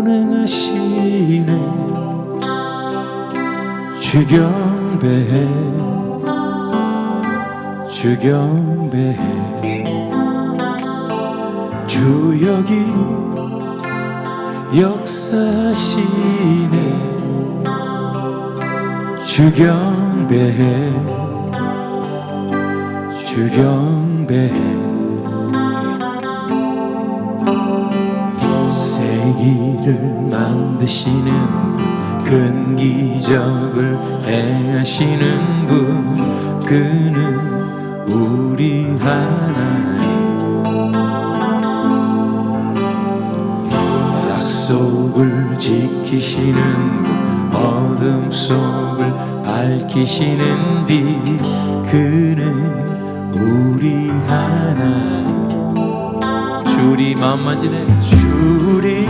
운행하시네 주경배에 주경배에 주 여기 역사하시네 주경배에 주경배에 세기를 만드시는 큰 기적을 행하시는 분 그는 우리 하나님 약속을 지키시는 분 어둠 속을 밝히시는 빛 그는 우리 하나님 주리 맘 만지네 주리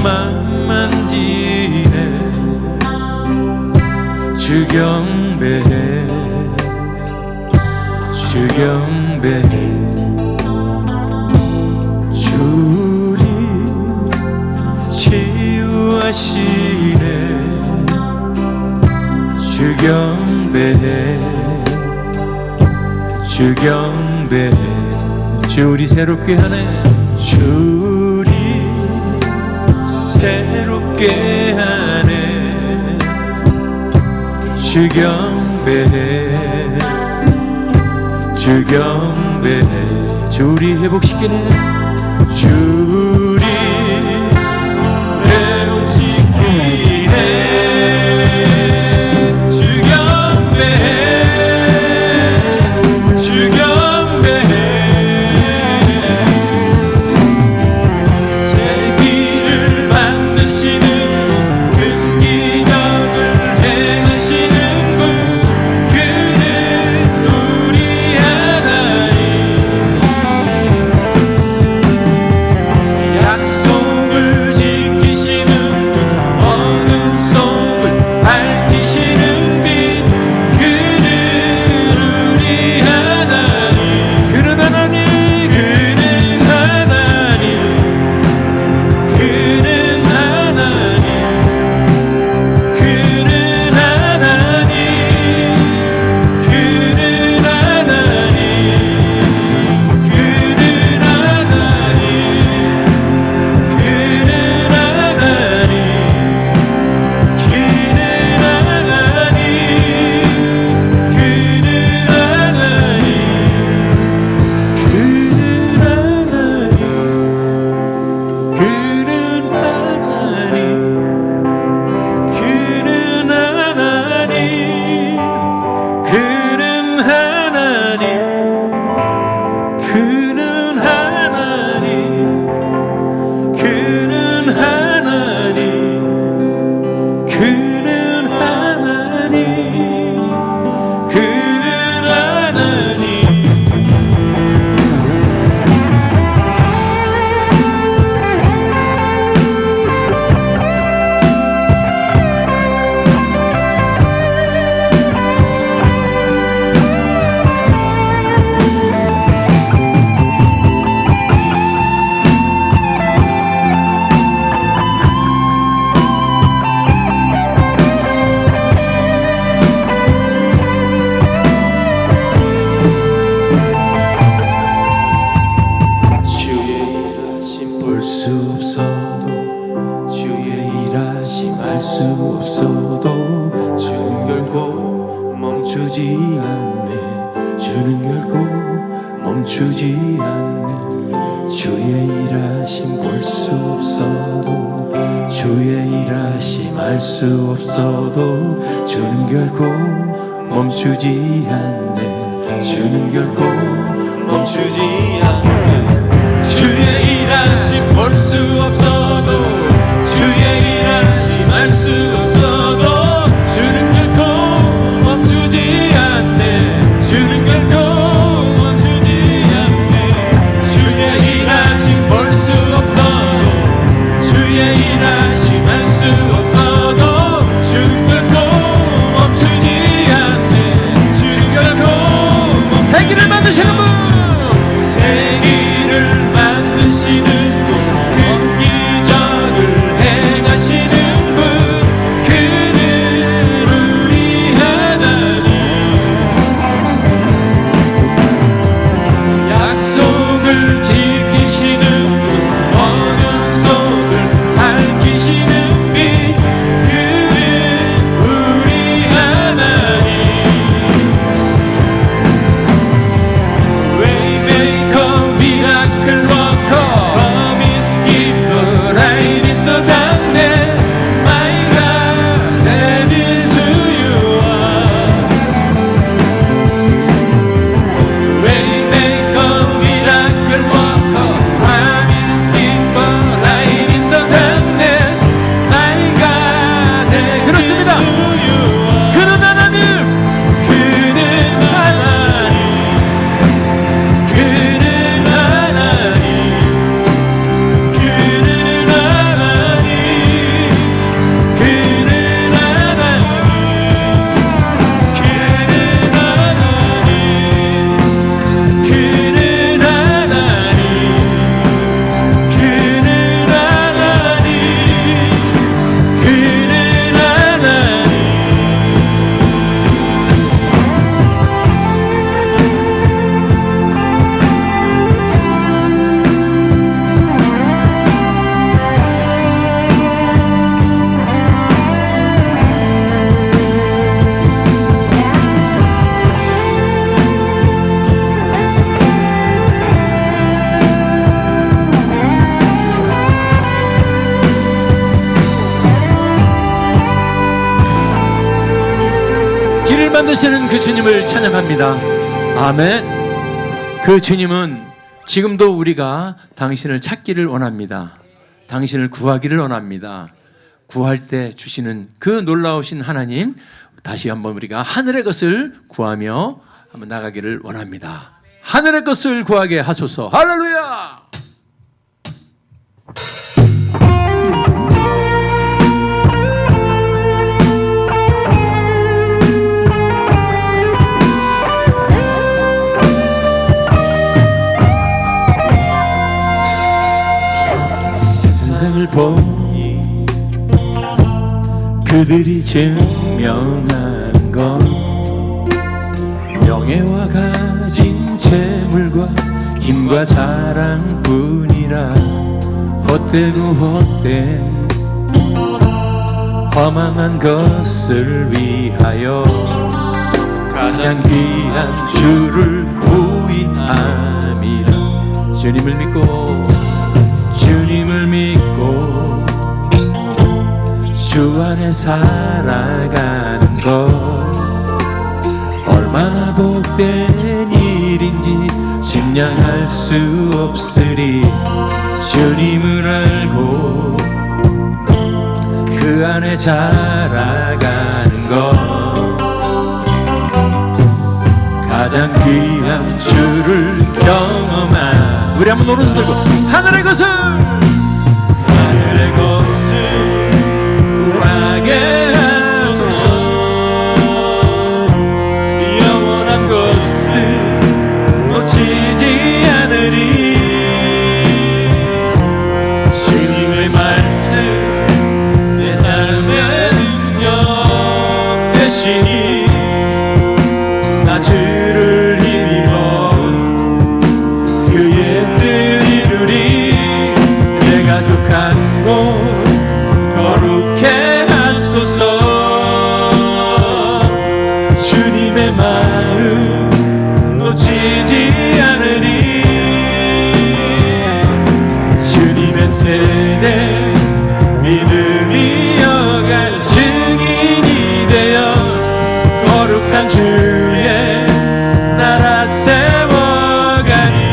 맘 만지네 주경배에 주경배에 주리 치유하시네 주경배에 주경배에 주리 새롭게 하네 주리 새롭게 하네 주경배에 주경배에 주리 회복시키네 주리 회복시키네 멈추지 않네. 주의 일하심 볼 수 없어도, 주의 일하심 알 수 없어도 주는 결코 멈추지 않네. 주는 결코 멈추지 멈추지 않네. 주의 일하심 볼 수 없어도 주의 일하심 알 수 없어도 주는 결코 멈추지 않네. 주는 결코 멈추지 않네. 주의 일하심 볼 수 없어도 주의 일하심 알 수 없어도 주는 결코 멈추지 않네. 주는 결코 세기를 만드시는 분, 세기를 만드시는 분, 큰 기적을 행하시는 분, 그는 우리 하나님. 약속을 지키시는 분, 어둠 속을 밝히시는 빛, 그는 우리 하나님. Waymaker, miracle worker, promise keeper, light in the darkness. My God, that is who you are. Waymaker, miracle worker, promise keeper, light in the darkness. My God, that is who you are. 그는 하나님, 그는 하나님, 그는 하나님, 그는 하나님, 그는 하나님, 그는 하나님, 그는 하나님, 그는 하나님, 그는 하나님. 길을 만드시는 그 주님을 찬양합니다. 아멘. 그 주님은 지금도 우리가 당신을 찾기를 원합니다. 당신을 구하기를 원합니다. 구할 때 주시는 그 놀라우신 하나님, 다시 한번 우리가 하늘의 것을 구하며 한번 나가기를 원합니다. 하늘의 것을 구하게 하소서. 할렐루야. 세상을 보니 그들이 증명하는 건 명예와 가진 재물과 힘과 자랑뿐이라 헛되고 헛된 허망한 것을 위하여 가장 귀한 주를 부인함이라. 주님을 믿고 주 안에 살아가는 것 얼마나 복된 일인지 짐량할 수 없으리. 주님을 알고 그 안에 자라가는 것 가장 귀한 주를 경험한. 우리 한번 오른손 들고 하늘의 것을 구하게 하소서. 영원한 것을 놓치지 않으리. 주님의 말씀 내 삶의 능력 되시니 나 주를 힘입어 그의 뜻 이루리. 내가 속한 곳 거룩해 하소서. 주님의 마음 놓치지 않으리. 주님의 세대 믿음이 여갈 증인이 되어 거룩한 주의 나라 세워가리.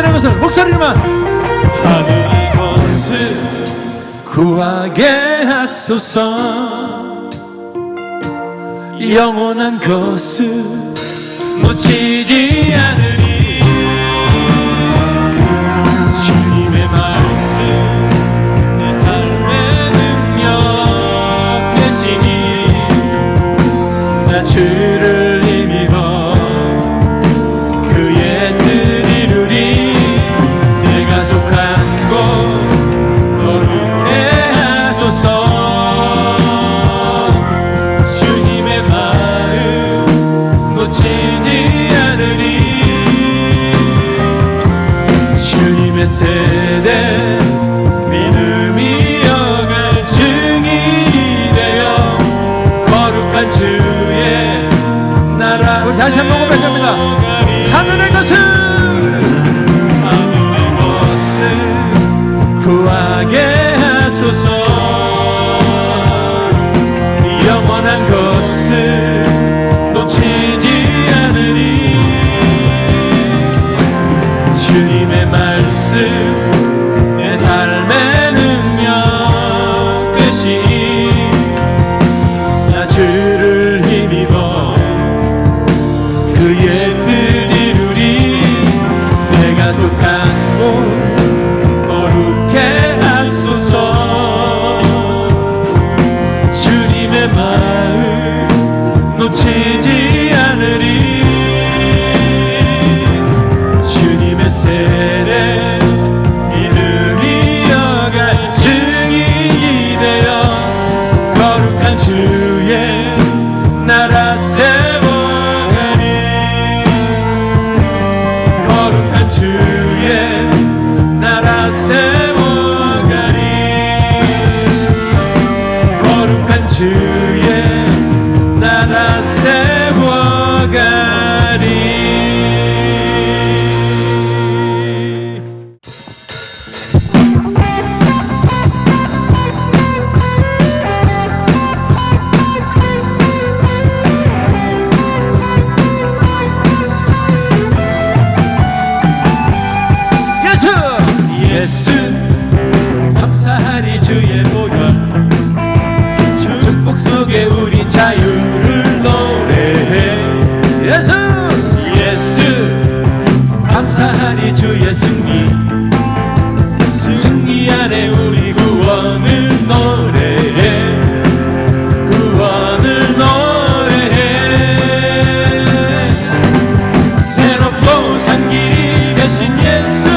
하늘의 것을 목소리로만 하늘의 것을 구하게 하소서. 영원한 것을 놓치지 않으리. 주님의 말씀 내 삶의 능력 되시니 나 주를 힘입어 그의 뜻 이루리. 내가 속한 곳 거룩해 하소서. 주님의 마음 놓치지 않으리. 주님의 세대 믿음이 여갈 증인이 되어 거룩한 주의 나라. 우리 다시 한번 고백합니다. 하늘의 것을 구하게 하소서. 영원한 것을 놓치지 않으리. 주님의 말씀 내 삶의 능력 되시니 나 주를 힘입어 그의 뜻 이루리. 내가 속한 곳 거룩해 하소서. 주님의 마음 놓치지 않으리. 주님의 세례 믿음이 여갈 증인이 되어 거룩한 주의 나라 세워가리. 거룩한 주의 나라 세워가리. 거룩한 주의 나라 세워가리. 예수 감사하리 주의 보혈. 축복 속에 우린 자유를 노래해. 예수 감사하리 주의 승리. 승리 안에 우리 구원을 노래해. 구원을 노래해. 새롭고 산 길이 되신 예수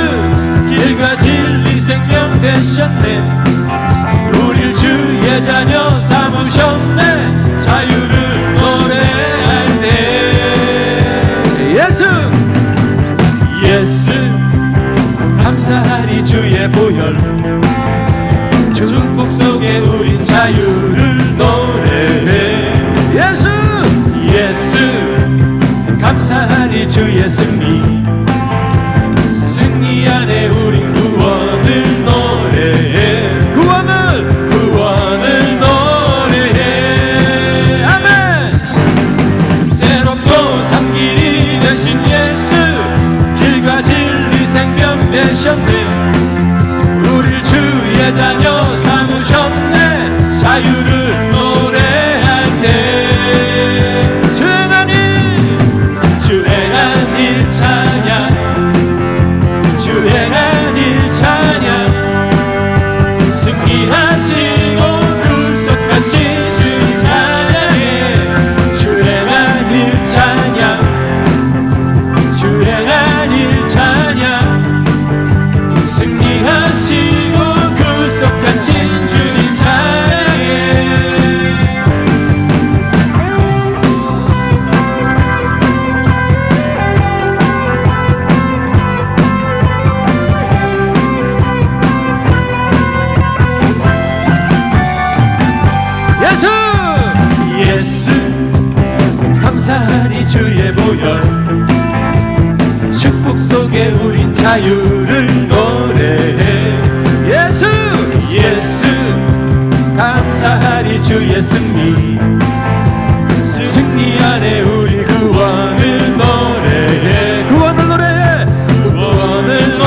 길과 진리 생명 되셨네. 우릴 주의 자녀 삼으셨네. 자유를 노래할 때 예수 감사하리 주의 보혈. 축복 속에 우린 자유를 노래해. 예수 감사하리 주의 승리. 승리 안에 우린 구원을 노래해. 구원을 노래해. 아멘. 새롭고 산 길이 되신 예수 길과 진리 생명 되셨네. 우릴 주의 자녀 삼으셨네. 자유를 노래할 때 주행한 일 찬양. 주행한 일 찬양. 승리하시고 구속하신 주님 찬양해. 주행한 일 찬양. 주행한 일 찬양. 승리하시고 구속하신 주님 찬양해. 예수 감사하리 주의 보혈. 축복 속에 우린 자유를 노래해. 예수 감사하리 주의 승리. 승리 안에 우리 구원을 노래해. 구원을 노래해. 구원을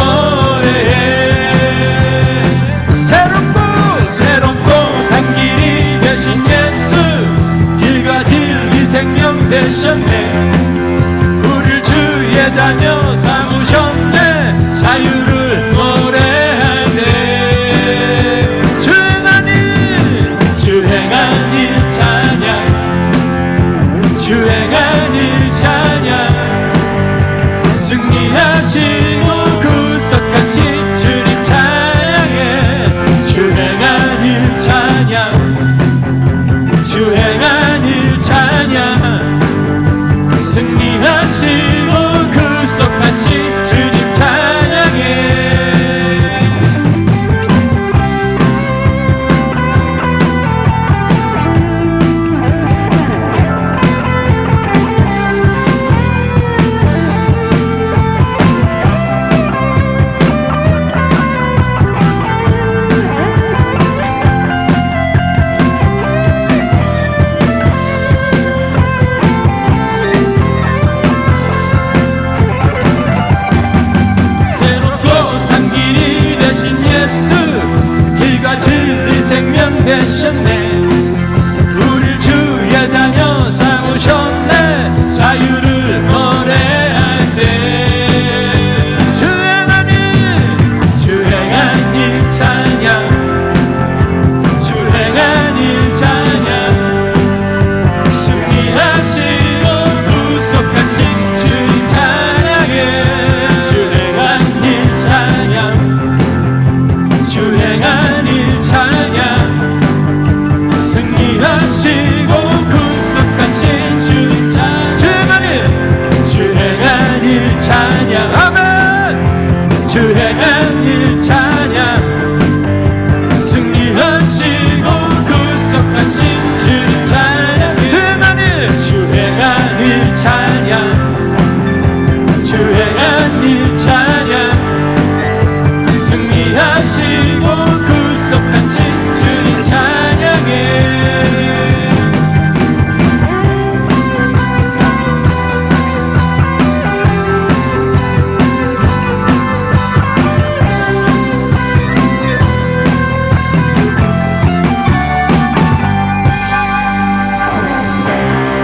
거룩하신 주님 찬양해.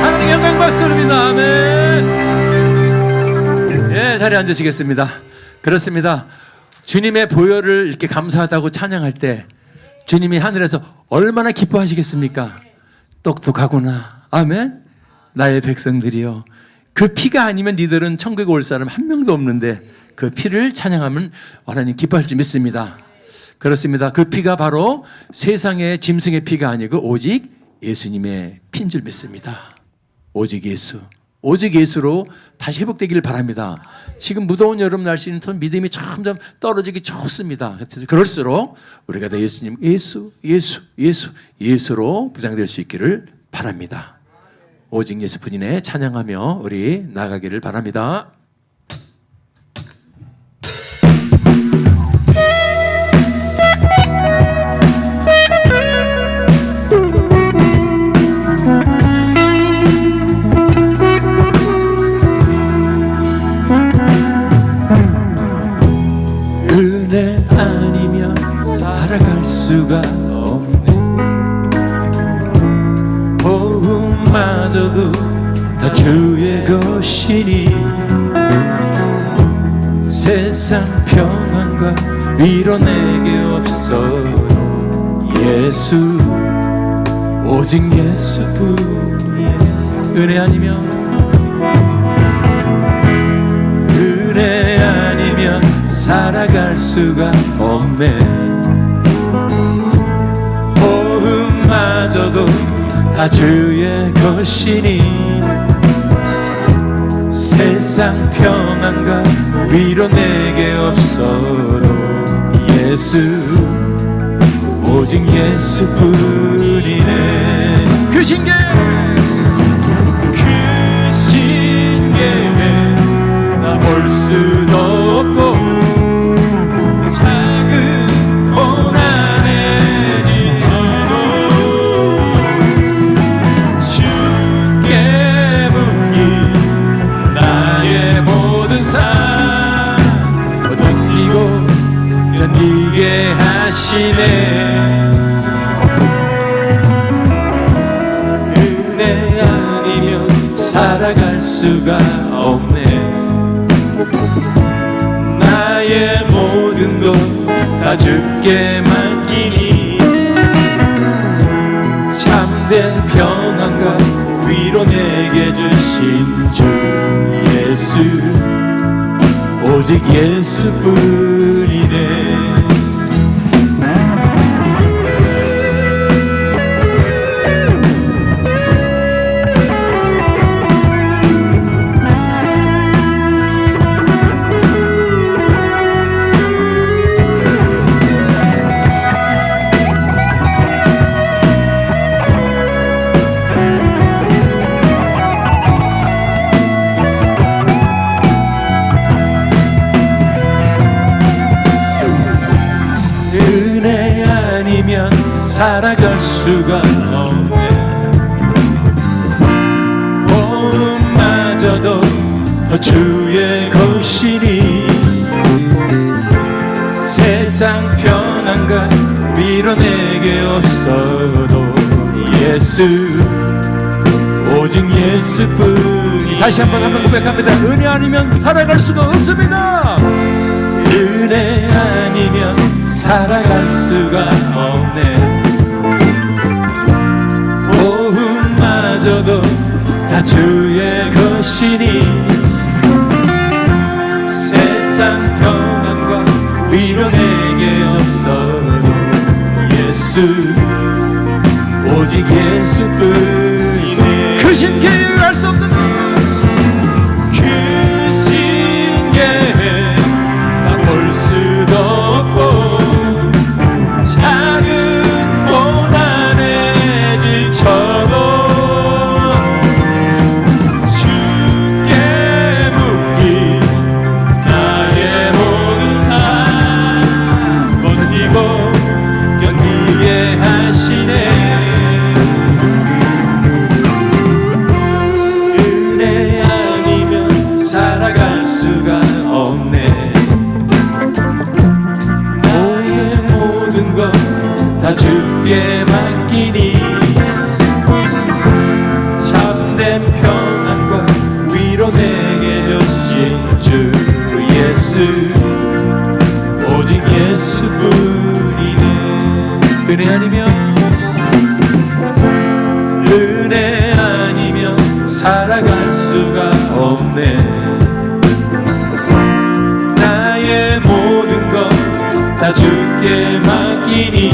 하나님 영광 박수 올립니다. 아멘. 예, 자리에 앉으시겠습니다. 그렇습니다. 주님의 보혈을 이렇게 감사하다고 찬양할 때 주님이 하늘에서 얼마나 기뻐하시겠습니까? 똑똑하구나. 아멘. 나의 백성들이여, 그 피가 아니면 니들은 천국에 올 사람 한 명도 없는데 그 피를 찬양하면 하나님 기뻐하실 줄 믿습니다. 그렇습니다. 그 피가 바로 세상의 짐승의 피가 아니고 오직 예수님의 피인 줄 믿습니다. 오직 예수, 오직 예수로 다시 회복되기를 바랍니다. 지금 무더운 여름 날씨는 더 믿음이 점점 떨어지기 좋습니다. 그럴수록 우리가 다 예수님, 예수로 부장될 수 있기를 바랍니다. 오직 예수뿐이네 찬양하며 우리 나가기를 바랍니다. 은혜 아니면 살아갈 수가 없네. 호흡마저도 다 주의 것이니 세상 평안과 위로 내게 없어요. 예수, 오직 예수뿐이야. 은혜 아니면 살아갈 수가 없네. 호흡마저도 다 주의 것이니 세상 평안과 위로 내게 없어도 예수, 오직 예수뿐이네. 그 신계, 그 신계에 나 볼 수도 없고 작은 고난에 지쳐도 주께 묻기 나의 모든 삶 버티고 견디게 하시네. 은혜 아니면 살아갈 수가 없네. 나의 모든 것 다 주께 맡기니 참된 평안과 위로 내게 주신 주 예수, 오직 예수뿐이네. 은혜 아니면 살아갈 수가 없네. 호흡마저도 더 주의 것이니 세상 평안과 위로 내게 없어도 예수, 오직 예수뿐이. 다시 한번 고백합니다. 은혜 아니면 살아갈 수가 없습니다. 은혜 아니면 살아갈 수가 없네. 호흡마저도 다 주의 것이니 세상 평안과 위로 내게 없어도 예수, 오직 예수뿐이네. 그 신기를 알 수 없는 그 신기에 다 볼 수도 없고 작은 고난에 지쳐도 주께 묻기 나의 예수 오직 예수뿐이네. 은혜 아니면 살아갈 수가 없네. 나의 모든 것 다 주께 맡기니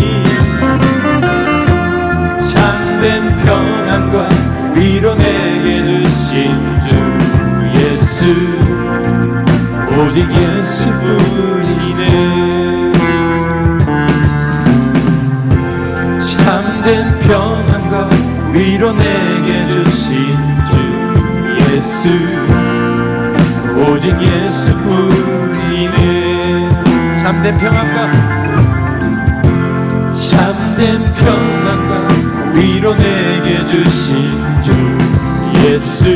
참된 평안과 위로 내게 주신 주 예수 오직 예수뿐이네. 참된 평안과 위로 내게 주신 주 예수 오직 예수뿐이네. 참된 평안과 위로 내게 주신 주 예수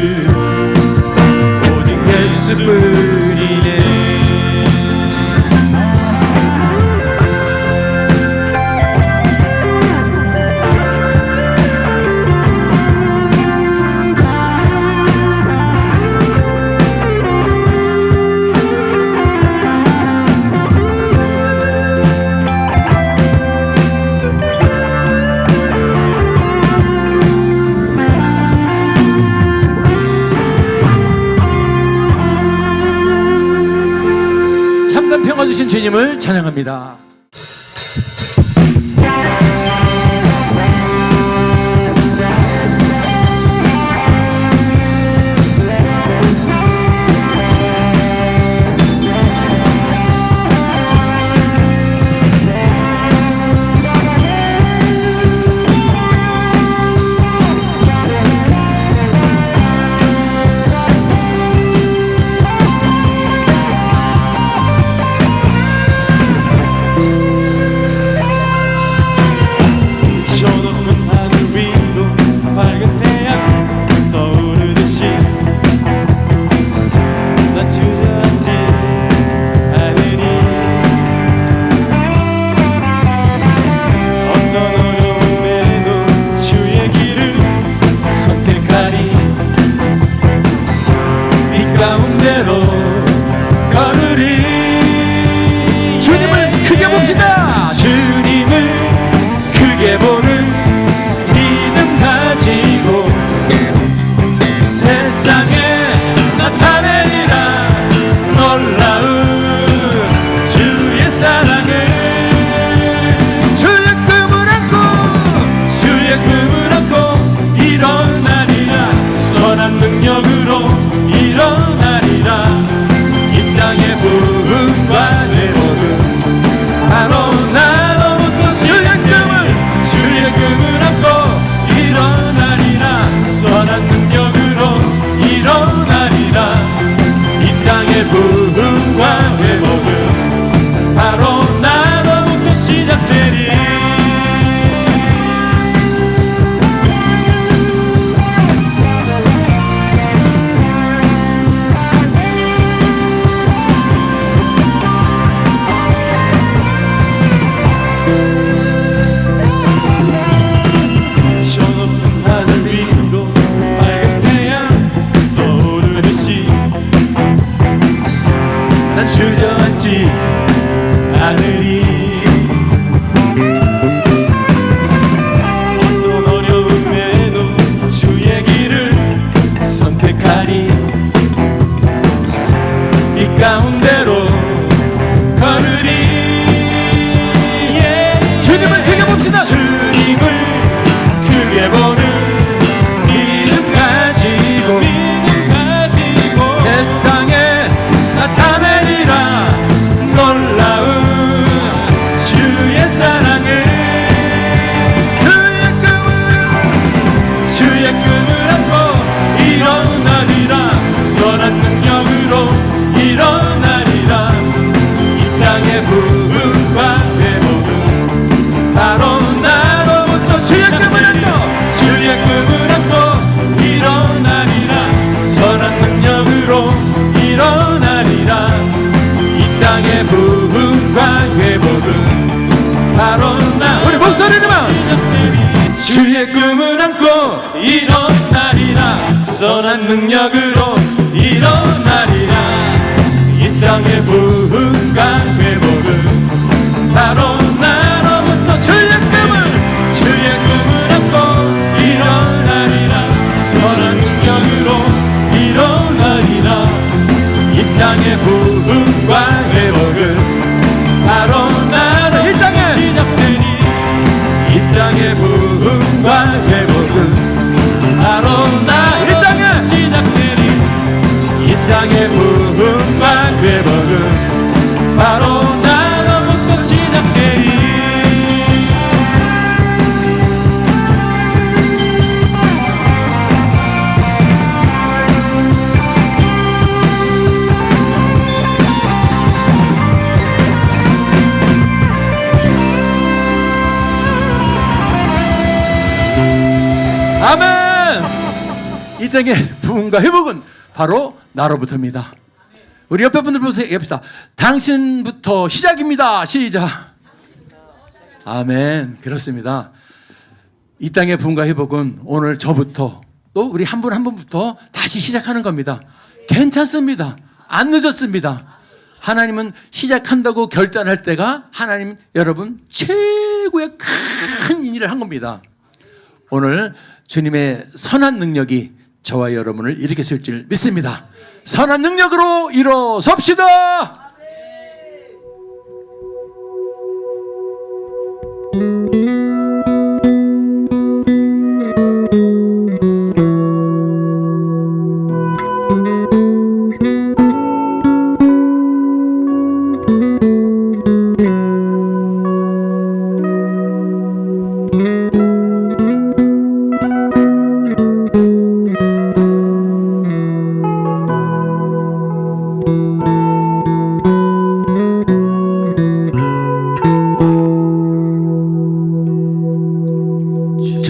오직 예수뿐이네. 평화 주신 주님을 찬양합니다. 주의 꿈을 안고 일어나리라. 선한 능력으로 일어나리라. 이 땅의 땅의 부흥과 회복은 바로 나로부터 주의 꿈을 안고 일어나리라. 선한 능력으로 일어나리라. 이 땅의 부흥과 회복은 바로 나로 이 땅에 시작되니 이 땅의 부흥과 회복은 바로 나로 이 땅에 시작되니 이 땅의 부흥과 회복은 바로 나로부터 시작되니. 아멘. 이 땅의 부흥과 회복은 바로 나로부터입니다. 우리 옆에 분들 보세요. 얘기합시다. 당신부터 시작입니다. 시작. 아멘. 그렇습니다. 이 땅의 부흥과 회복은 오늘 저부터 또 우리 한 분 한 분부터 다시 시작하는 겁니다. 괜찮습니다. 안 늦었습니다. 하나님은 시작한다고 결단할 때가 하나님 여러분 최고의 큰 일을 한 겁니다. 오늘 주님의 선한 능력이 저와 여러분을 일으켜 세울 줄 믿습니다. 선한 능력으로 일어섭시다.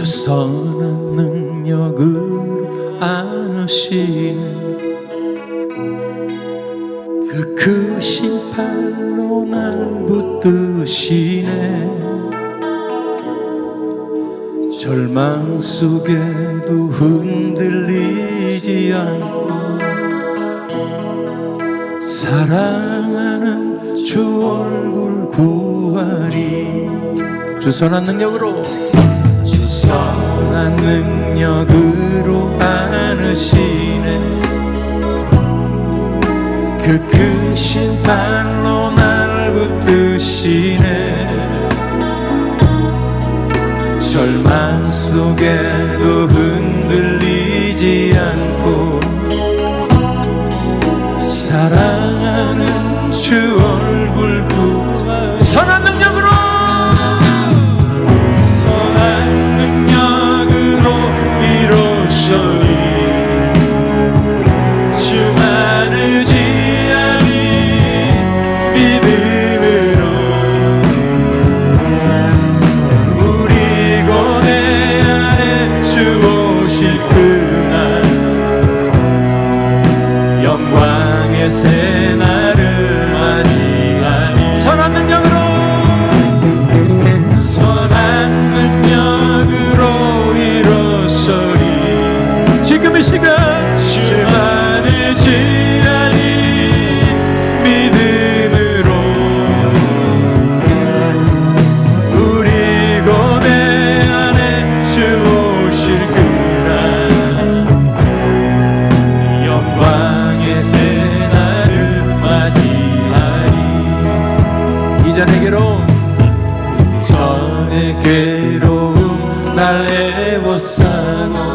선한 능력으로 안으시네 그 크신 팔로 날 붙드시네 절망 속에도 흔들리지 않고 사랑하는 주 얼굴 구하리. 주 선한 능력으로 선한 능력으로 안으시네 그 크신 팔로 날 붙드시네 절망 속에도 흔들리지 않고 사랑하는 주 얼굴 구하. 선한 능력으로 주만 의지하니 믿음으로 우리 고뇌 안에 주 오실 그날 영광의 새날을 맞이하니 선한 능력으로 일어서리. 지금 이 시간 주만 의지하니 믿음으로 우리 고뇌 안에 주 오실 그날 영광의 새날을 맞이하리. 이전에게로 전의 괴로움 날 애워싸고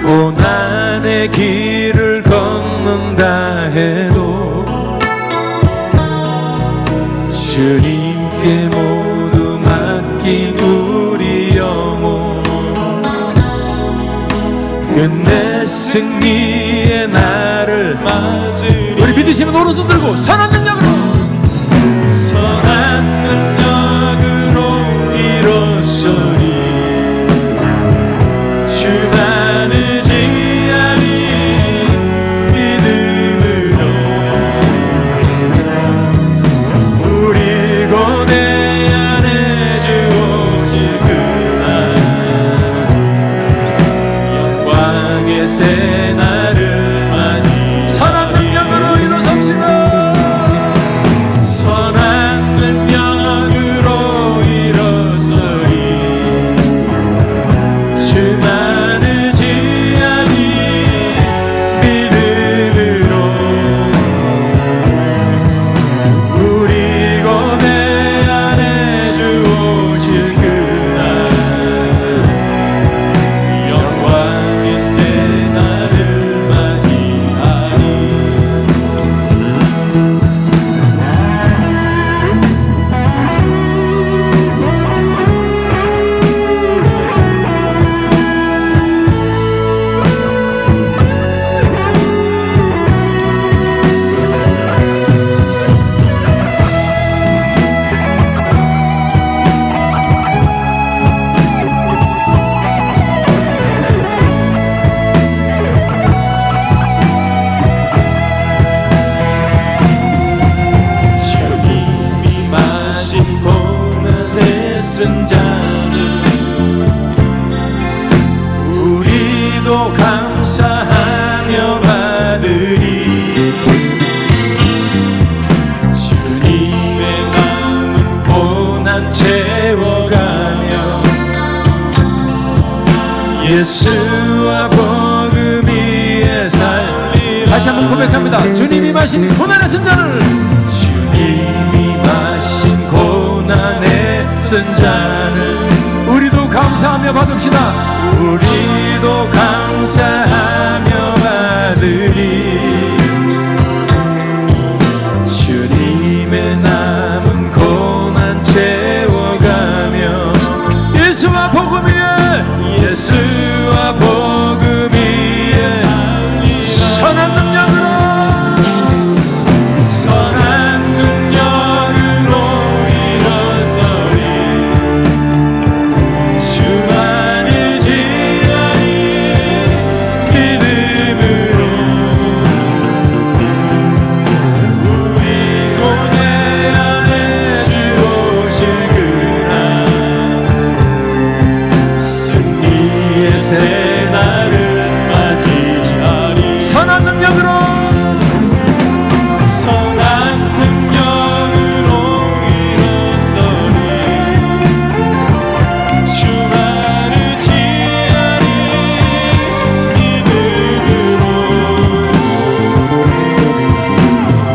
고난의 길을 걷는다 해도 주님께 모두 맡긴 우리 영혼 끝내 승리의 날을 맞으리. 우리 믿으시면 오른손 들고 선한 능력으로 선한 능력으로 일어서리. 주만 의지하니 믿음으로 우리 고뇌 안에 주 오실 그날 영광의 새날을 맞이. 선한 능력 예수와 복음 위에 살리라. 다시 한번 고백합니다. 주님이 마신 고난의 승자를, 주님이 마신 고난의 승자를 우리도 감사하며 받읍시다. 우리도 감사하며 받으리. 주님의 남은 고난 채워가며 예수와 복음 위에, 예수와 복음 위에 선한 능력으로, 선한 능력으로 일어서리. 주만을 지나니 믿음으로 우리 고뇌 안에 주 오실 그날 승리의 새날을 맞이하리. 선한 능력으로, 선한 능력으로 일어서리. 주만을 지하리 믿음으로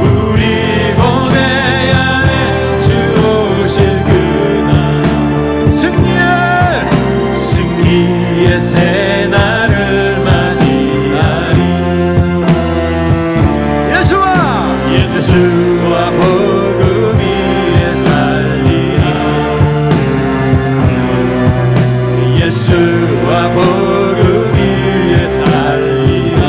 우리 고뇌 안에 주 오실 그날 승리의 새날을 맞이하리. 예수와 복음 위에 살리라. 예수와 복음 위에 살리라.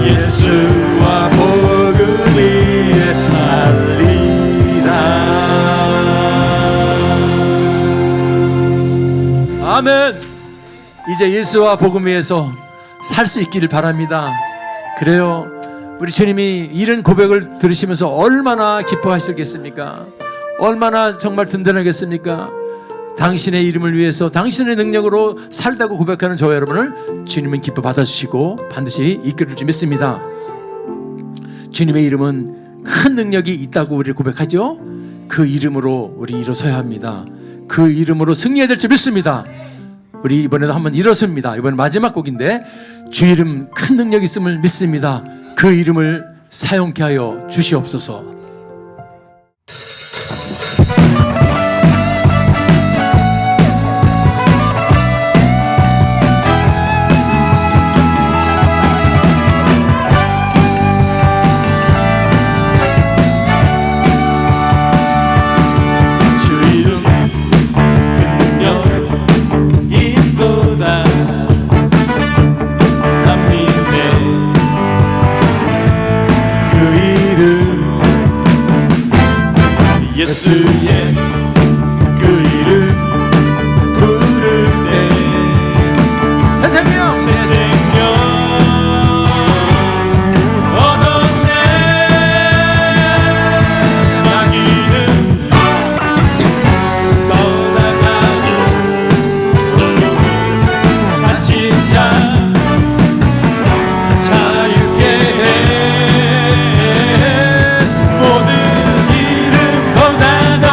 예수와 복음 위에 살리라. 아멘. 이제 예수와 복음 위에서 살 수 있기를 바랍니다. 그래요. 우리 주님이 이런 고백을 들으시면서 얼마나 기뻐하시겠습니까? 얼마나 정말 든든하겠습니까? 당신의 이름을 위해서 당신의 능력으로 살다고 고백하는 저와 여러분을 주님은 기뻐 받아주시고 반드시 이끌어줄 줄 믿습니다. 주님의 이름은 큰 능력이 있다고 우리 고백하죠. 그 이름으로 우리 일어서야 합니다. 그 이름으로 승리해야 될 줄 믿습니다. 우리 이번에도 한번 일어섭니다. 이번 마지막 곡인데 주 이름 큰 능력이 있음을 믿습니다. 그 이름을 사용케 하여 주시옵소서. 예수의 그 이름 부를 때 새 생명 얻었네. 마귀는 떠나가고 갇힌 자 자유케 해. 모든 이름보다 더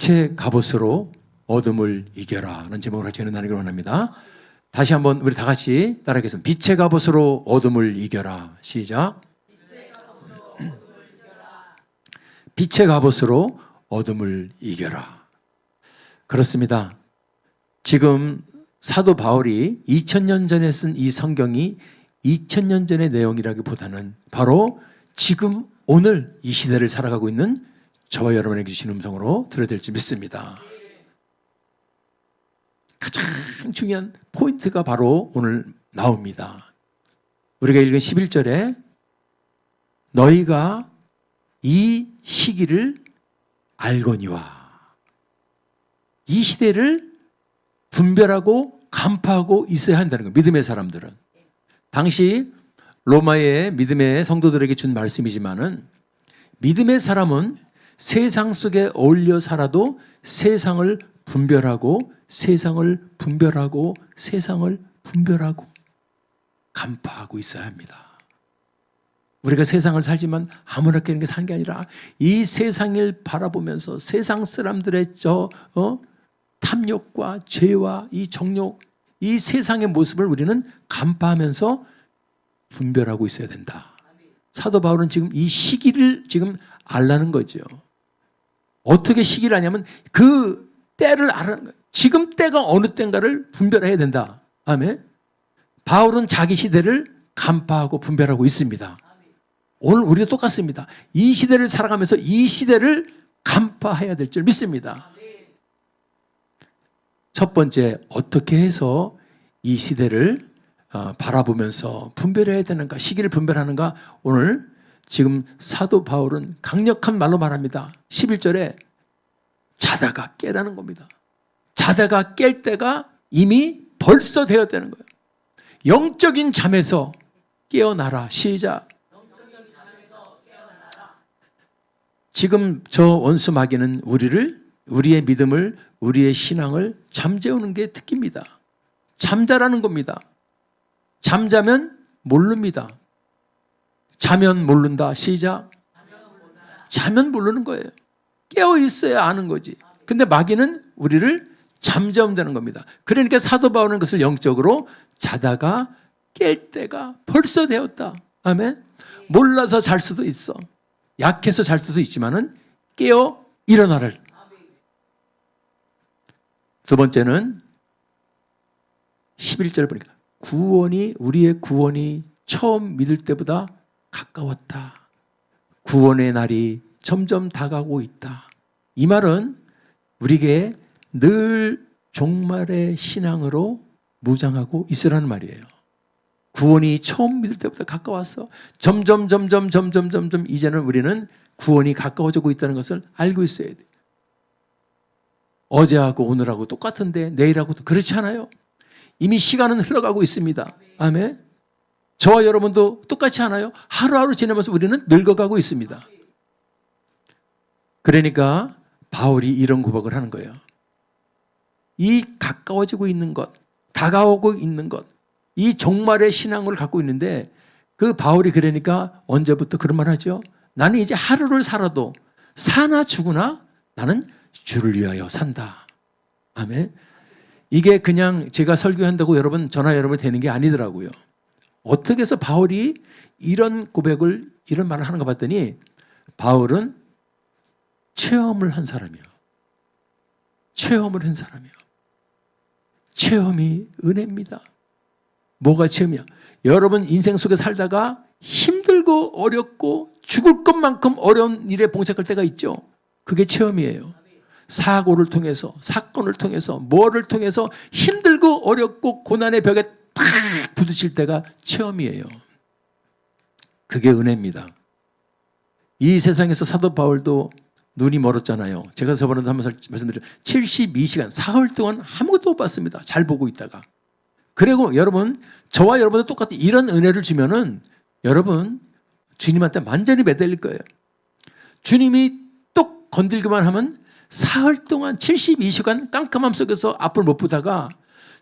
빛의 갑옷으로 어둠을 이겨라 라는 제목으로 같이 나누기를 원합니다. 다시 한번 우리 다 같이 따라하겠습니다. 빛의 갑옷으로 어둠을 이겨라. 시작. 빛의 갑옷으로 어둠을 이겨라. 그렇습니다. 지금 사도 바울이 2000년 전에 쓴 이 성경이 2000년 전의 내용이라기보다는 바로 지금 오늘 이 시대를 살아가고 있는 저와 여러분에게 주신 음성으로 들어야 될지 믿습니다. 가장 중요한 포인트가 바로 오늘 나옵니다. 우리가 읽은 11절에 너희가 이 시기를 알거니와, 이 시대를 분별하고 간파하고 있어야 한다는 거예요. 믿음의 사람들은. 당시 로마의 믿음의 성도들에게 준 말씀이지만은 믿음의 사람은 세상 속에 어울려 살아도 세상을 분별하고 세상을 분별하고 세상을 분별하고 간파하고 있어야 합니다. 우리가 세상을 살지만 아무렇게 이렇게 사는 게 아니라 이 세상을 바라보면서 세상 사람들의 탐욕과 죄와 이 정욕, 이 세상의 모습을 우리는 간파하면서 분별하고 있어야 된다. 사도 바울은 지금 이 시기를 지금 알라는 거죠. 어떻게 시기를 아냐면 그 때를 알아는 거예요. 지금 때가 어느 때인가를 분별해야 된다. 아멘. 바울은 자기 시대를 간파하고 분별하고 있습니다. 오늘 우리도 똑같습니다. 이 시대를 살아가면서 이 시대를 간파해야 될 줄 믿습니다. 첫 번째, 어떻게 해서 이 시대를 바라보면서 분별해야 되는가, 시기를 분별하는가. 오늘 지금 사도 바울은 강력한 말로 말합니다. 11절에 자다가 깨라는 겁니다. 자다가 깰 때가 이미 벌써 되었다는 거예요. 영적인 잠에서 깨어나라. 시작. 지금 저 원수 마귀는 우리의 믿음을, 우리의 신앙을 잠재우는 게 특기입니다. 잠자라는 겁니다. 잠자면 모릅니다. 자면 모른다. 시작. 자면 모르는 거예요. 깨어 있어야 아는 거지. 근데 마귀는 우리를 잠재운다는 겁니다. 그러니까 사도 바울은 그것을 영적으로 자다가 깰 때가 벌써 되었다. 아멘. 몰라서 잘 수도 있어. 약해서 잘 수도 있지만은 깨어 일어나를. 두 번째는 11절 보니까 우리의 구원이 처음 믿을 때보다 가까웠다. 구원의 날이 점점 다가오고 있다. 이 말은 우리에게 늘 종말의 신앙으로 무장하고 있으라는 말이에요. 구원이 처음 믿을 때보다 가까웠어. 점점 이제는 우리는 구원이 가까워지고 있다는 것을 알고 있어야 돼. 어제하고 오늘하고 똑같은데 내일하고도 그렇지 않아요. 이미 시간은 흘러가고 있습니다. 아멘. 저와 여러분도 똑같지 않아요? 하루하루 지나면서 우리는 늙어가고 있습니다. 그러니까 바울이 이런 고백을 하는 거예요. 이 가까워지고 있는 것, 다가오고 있는 것, 이 종말의 신앙을 갖고 있는데 그 바울이 그러니까 언제부터 그런 말 하죠? 나는 이제 하루를 살아도 사나 죽으나 나는 주를 위하여 산다. 아멘. 이게 그냥 제가 설교한다고 여러분 전화 여러분 되는 게 아니더라고요. 어떻게 해서 바울이 이런 고백을 이런 말을 하는가 봤더니 바울은 체험을 한 사람이에요. 체험을 한 사람이에요. 체험이 은혜입니다. 뭐가 체험이야? 여러분 인생 속에 살다가 힘들고 어렵고 죽을 것만큼 어려운 일에 봉착할 때가 있죠. 그게 체험이에요. 사고를 통해서, 사건을 통해서, 뭐를 통해서 힘들고 어렵고 고난의 벽에 탁 부딪힐 때가 체험이에요. 그게 은혜입니다. 이 세상에서 사도 바울도 눈이 멀었잖아요. 제가 저번에도 한번 말씀드렸죠. 72시간, 사흘 동안 아무것도 못 봤습니다. 잘 보고 있다가. 그리고 여러분, 저와 여러분도 똑같이 이런 은혜를 주면은 여러분, 주님한테 완전히 매달릴 거예요. 주님이 똑 건들기만 하면 사흘 동안 72시간 깜깜함 속에서 앞을 못 보다가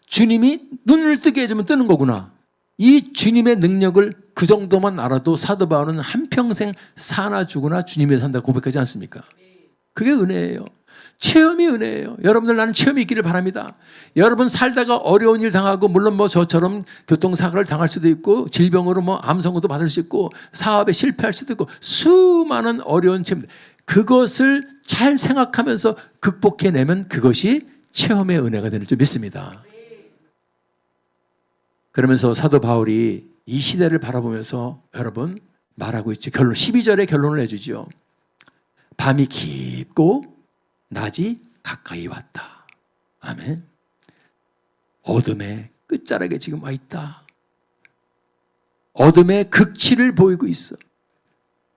주님이 눈을 뜨게 해주면 뜨는 거구나. 이 주님의 능력을 그 정도만 알아도 사도 바울은 한평생 사나 죽으나 주님에 산다 고백하지 않습니까? 그게 은혜예요. 체험이 은혜예요. 여러분들 나는 체험이 있기를 바랍니다. 여러분 살다가 어려운 일 당하고 물론 뭐 저처럼 교통사고를 당할 수도 있고 질병으로 뭐 암선고도 받을 수 있고 사업에 실패할 수도 있고 수많은 어려운 체험 그것을 잘 생각하면서 극복해내면 그것이 체험의 은혜가 되는 줄 믿습니다. 그러면서 사도 바울이 이 시대를 바라보면서 여러분 말하고 있죠. 결론 12절에 결론을 내주죠. 밤이 깊고 낮이 가까이 왔다. 아멘. 어둠의 끝자락에 지금 와 있다. 어둠의 극치를 보이고 있어.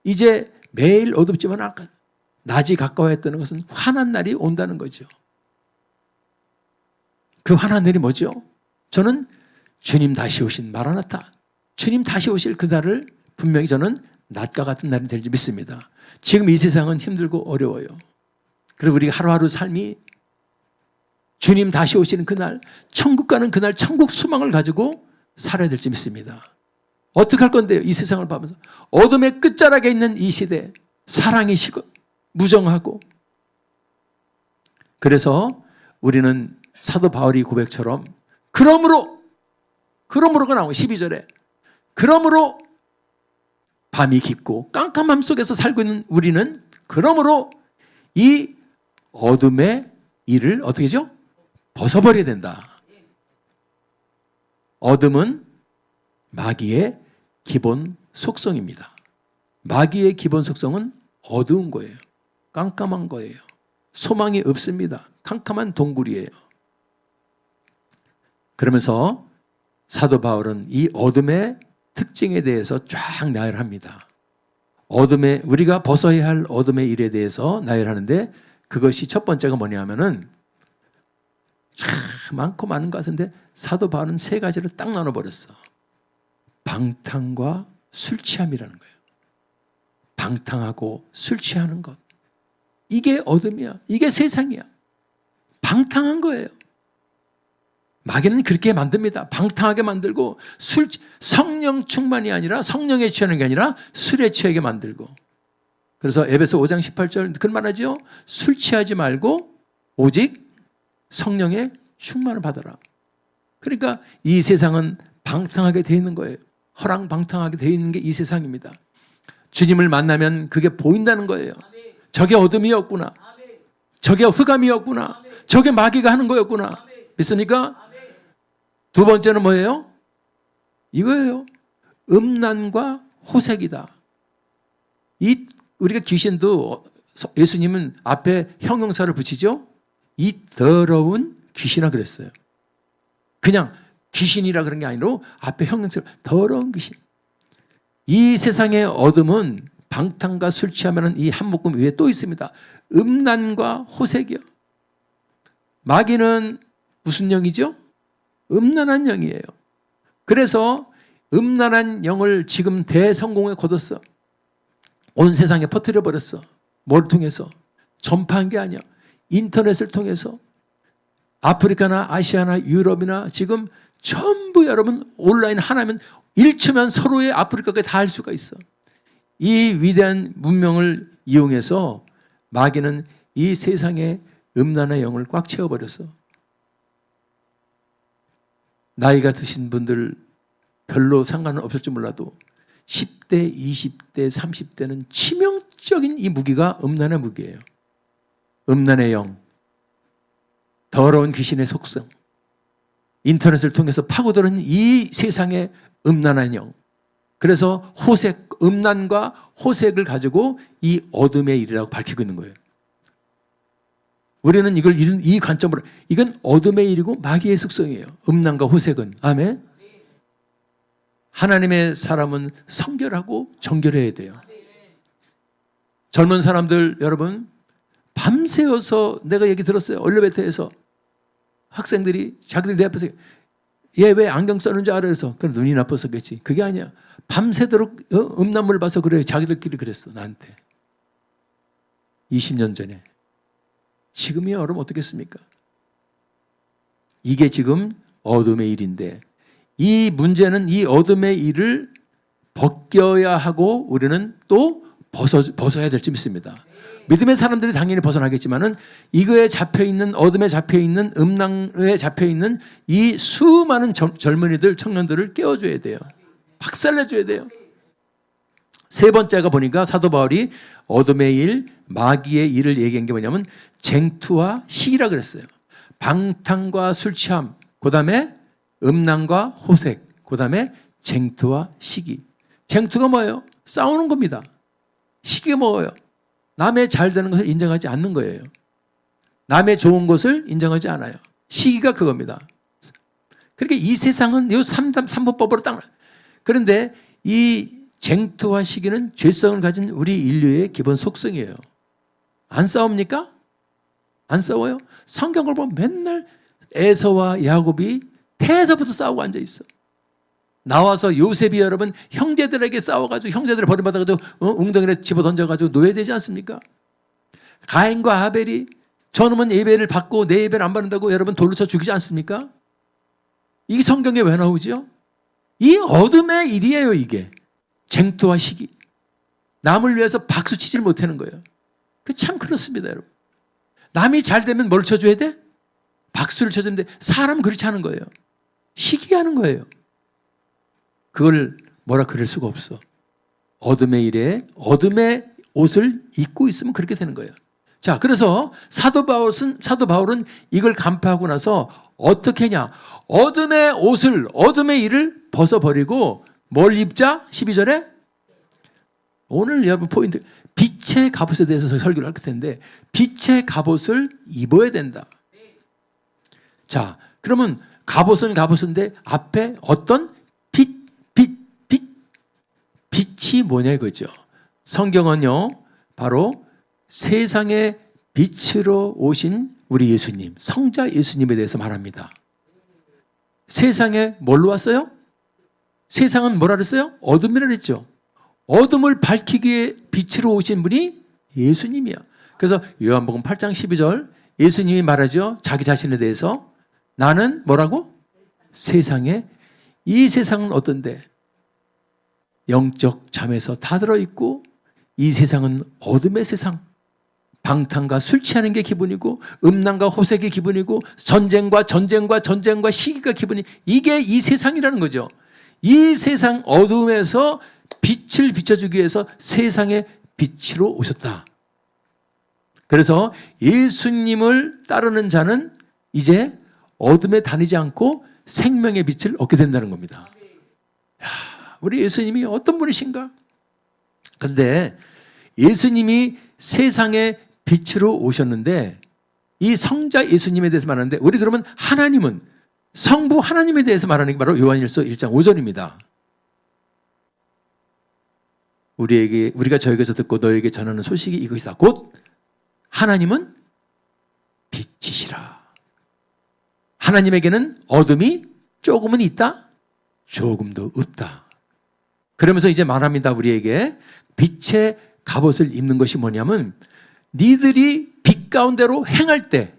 이제 매일 어둡지만 아까 낮이 가까워했다는 것은 환한 날이 온다는 거죠. 그 환한 날이 뭐죠? 저는 주님 다시 오신 마라나타, 주님 다시 오실 그날을 분명히 저는 낮과 같은 날이 될 줄 믿습니다. 지금 이 세상은 힘들고 어려워요. 그리고 우리가 하루하루 삶이 주님 다시 오시는 그날, 천국 가는 그날 천국 소망을 가지고 살아야 될 줄 믿습니다. 어떻게 할 건데요? 이 세상을 보면서 어둠의 끝자락에 있는 이 시대, 사랑이 식어 무정하고. 그래서 우리는 사도 바울이 고백처럼 그러므로가 나오고 12절에 그러므로 밤이 깊고 깜깜함 속에서 살고 있는 우리는 그러므로 이 어둠의 일을 어떻게 하죠? 벗어버려야 된다. 어둠은 마귀의 기본 속성입니다. 마귀의 기본 속성은 어두운 거예요. 깜깜한 거예요. 소망이 없습니다. 캄캄한 동굴이에요. 그러면서 사도 바울은 이 어둠의 특징에 대해서 쫙 나열합니다. 우리가 벗어야 할 어둠의 일에 대해서 나열하는데 그것이 첫 번째가 뭐냐면은 참 많고 많은 것 같은데 사도 바울은 세 가지를 딱 나눠버렸어. 방탕과 술 취함이라는 거예요. 방탕하고 술 취하는 것. 이게 어둠이야. 이게 세상이야. 방탕한 거예요. 마귀는 그렇게 만듭니다. 방탕하게 만들고 성령 충만이 아니라 성령에 취하는 게 아니라 술에 취하게 만들고. 그래서 에베소 5장 18절 그런 말하죠. 술 취하지 말고 오직 성령의 충만을 받아라. 그러니까 이 세상은 방탕하게 되어 있는 거예요. 허랑방탕하게 되어 있는 게 이 세상입니다. 주님을 만나면 그게 보인다는 거예요. 저게 어둠이었구나. 저게 흑암이었구나. 저게 마귀가 하는 거였구나. 믿습니까? 두 번째는 뭐예요? 이거예요. 음란과 호색이다. 우리가 귀신도 예수님은 앞에 형용사를 붙이죠. 이 더러운 귀신아 그랬어요. 그냥 귀신이라 그런 게 아니라 앞에 형용사를 더러운 귀신. 이 세상의 어둠은 방탕과 술 취하면 이 한 묶음 위에 또 있습니다. 음란과 호색이요. 마귀는 무슨 영이죠? 음란한 영이에요. 그래서 음란한 영을 지금 대성공에 거뒀어. 온 세상에 퍼뜨려버렸어. 뭘 통해서? 전파한 게 아니야. 인터넷을 통해서 아프리카나 아시아나 유럽이나 지금 전부 여러분 온라인 하나면 1초면 서로의 아프리카까지 다 할 수가 있어. 이 위대한 문명을 이용해서 마귀는 이 세상의 음란의 영을 꽉 채워버렸어. 나이가 드신 분들 별로 상관은 없을지 몰라도 10대, 20대, 30대는 치명적인 이 무기가 음란의 무기예요. 음란의 영, 더러운 귀신의 속성, 인터넷을 통해서 파고드는 이 세상의 음란한 영. 그래서 음란과 호색을 가지고 이 어둠의 일이라고 밝히고 있는 거예요. 우리는 이걸 이 관점으로 이건 어둠의 일이고 마귀의 속성이에요. 음란과 호색은. 아멘. 하나님의 사람은 성결하고 정결해야 돼요. 젊은 사람들 여러분 밤새워서 내가 얘기 들었어요. 엘리베이터에서 학생들이 자기들 내 앞에서 얘 왜 안경 쓰는 줄 알아? 그래서 그럼 눈이 나빠서겠지. 그게 아니야. 밤새도록 음란물 봐서 그래. 자기들끼리 그랬어 나한테. 20년 전에. 지금이야 여러분 어떻겠습니까? 이게 지금 어둠의 일인데 이 문제는 이 어둠의 일을 벗겨야 하고 우리는 또 벗어야 될 줄 믿습니다. 믿음의 사람들이 당연히 벗어나겠지만은 이거에 잡혀 있는 어둠에 잡혀 있는 음란에 잡혀 있는 이 수많은 젊은이들 청년들을 깨워줘야 돼요. 박살내줘야 돼요. 세 번째가 보니까 사도 바울이 어둠의 일, 마귀의 일을 얘기한 게 뭐냐면 쟁투와 시기라 그랬어요. 방탕과 술 취함, 그 다음에 음란과 호색, 그 다음에 쟁투와 시기. 쟁투가 뭐예요? 싸우는 겁니다. 시기가 뭐예요? 남의 잘 되는 것을 인정하지 않는 거예요. 남의 좋은 것을 인정하지 않아요. 시기가 그겁니다. 그러니까 이 세상은 이 삼보법으로 딱. 그런데 이 쟁투와 시기는 죄성을 가진 우리 인류의 기본 속성이에요. 안 싸웁니까? 안 싸워요? 성경을 보면 맨날 에서와 야곱이 태에서부터 싸우고 앉아 있어. 나와서 요셉이 여러분 형제들에게 싸워가지고 형제들을 버림받아가지고 웅덩이에 집어 던져가지고 노예되지 않습니까? 가인과 아벨이 저놈은 예배를 받고 내 예배를 안 받는다고 여러분 돌로 쳐 죽이지 않습니까? 이게 성경에 왜 나오죠? 이 어둠의 일이에요. 이게 쟁투와 시기. 남을 위해서 박수 치질 못하는 거예요. 참 그렇습니다 여러분. 남이 잘 되면 뭘 쳐줘야 돼? 박수를 쳐주는데 사람 그렇지 않은 거예요. 시기하는 거예요. 그걸 뭐라 그럴 수가 없어. 어둠의 일에 어둠의 옷을 입고 있으면 그렇게 되는 거예요. 자, 그래서 사도 바울은 이걸 간파하고 나서 어떻게 하냐? 어둠의 옷을, 어둠의 일을 벗어버리고 뭘 입자? 12절에 오늘 여러분 포인트, 빛의 갑옷에 대해서 설교를 할 텐데 빛의 갑옷을 입어야 된다. 자, 그러면 갑옷은 갑옷인데 앞에 어떤 빛이 뭐냐 이거죠. 성경은요, 바로 세상의 빛으로 오신 우리 예수님, 성자 예수님에 대해서 말합니다. 세상에 뭘로 왔어요? 세상은 뭐라 그랬어요? 어둠이라 그랬죠. 어둠을 밝히기 위해 빛으로 오신 분이 예수님이야. 그래서 요한복음 8장 12절 예수님이 말하죠. 자기 자신에 대해서 나는 뭐라고? 세상에, 이 세상은 어떤데? 영적 잠에서 다 들어있고 이 세상은 어둠의 세상. 방탕과 술 취하는 게 기분이고 음란과 호색이 기분이고 전쟁과 시기가 기분이, 이게 이 세상이라는 거죠. 이 세상 어둠에서 빛을 비춰주기 위해서 세상의 빛으로 오셨다. 그래서 예수님을 따르는 자는 이제 어둠에 다니지 않고 생명의 빛을 얻게 된다는 겁니다. 우리 예수님이 어떤 분이신가? 그런데 예수님이 세상의 빛으로 오셨는데 이 성자 예수님에 대해서 말하는데 우리 그러면 하나님은 성부 하나님에 대해서 말하는 게 바로 요한일서 1장 5절입니다. 우리가 저에게서 듣고 너에게 전하는 소식이 이것이다. 곧 하나님은 빛이시라. 하나님에게는 어둠이 조금은 있다? 조금도 없다. 그러면서 이제 말합니다. 우리에게 빛의 갑옷을 입는 것이 뭐냐면 니들이 빛 가운데로 행할 때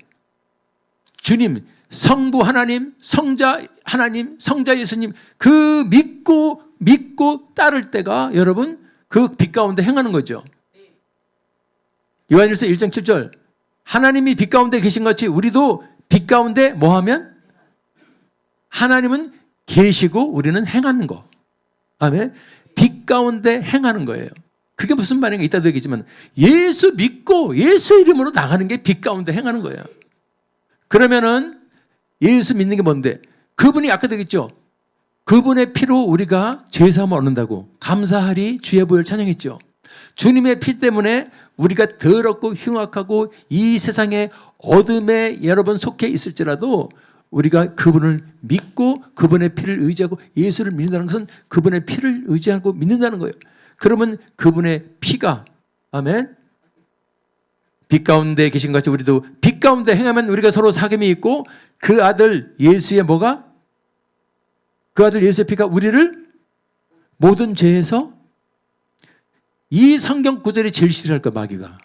주님, 성부 하나님, 성자 하나님, 성자 예수님 그 믿고 따를 때가 여러분 그 빛 가운데 행하는 거죠. 요한일서 1장 7절 하나님이 빛 가운데 계신 것 같이 우리도 빛 가운데 뭐 하면? 하나님은 계시고 우리는 행하는 거. 아멘. 빛 가운데 행하는 거예요. 그게 무슨 말인가 이따도 얘기지만 예수 믿고 예수 이름으로 나가는 게 빛 가운데 행하는 거예요. 그러면은 예수 믿는 게 뭔데? 그분이 아까 되겠죠. 그분의 피로 우리가 죄사함을 얻는다고 감사하리 주의 보혈 찬양했죠. 주님의 피 때문에 우리가 더럽고 흉악하고 이 세상의 어둠에 여러분 속해 있을지라도 우리가 그분을 믿고 그분의 피를 의지하고 예수를 믿는다는 것은 그분의 피를 의지하고 믿는다는 거예요. 그러면 그분의 피가 아멘 빛 가운데 계신 것 같이 우리도 빛 가운데 행하면 우리가 서로 사귐이 있고 그 아들 예수의 뭐가? 그 아들 예수의 피가 우리를 모든 죄에서 이 성경 구절이 제일 싫어할 거야 마귀가.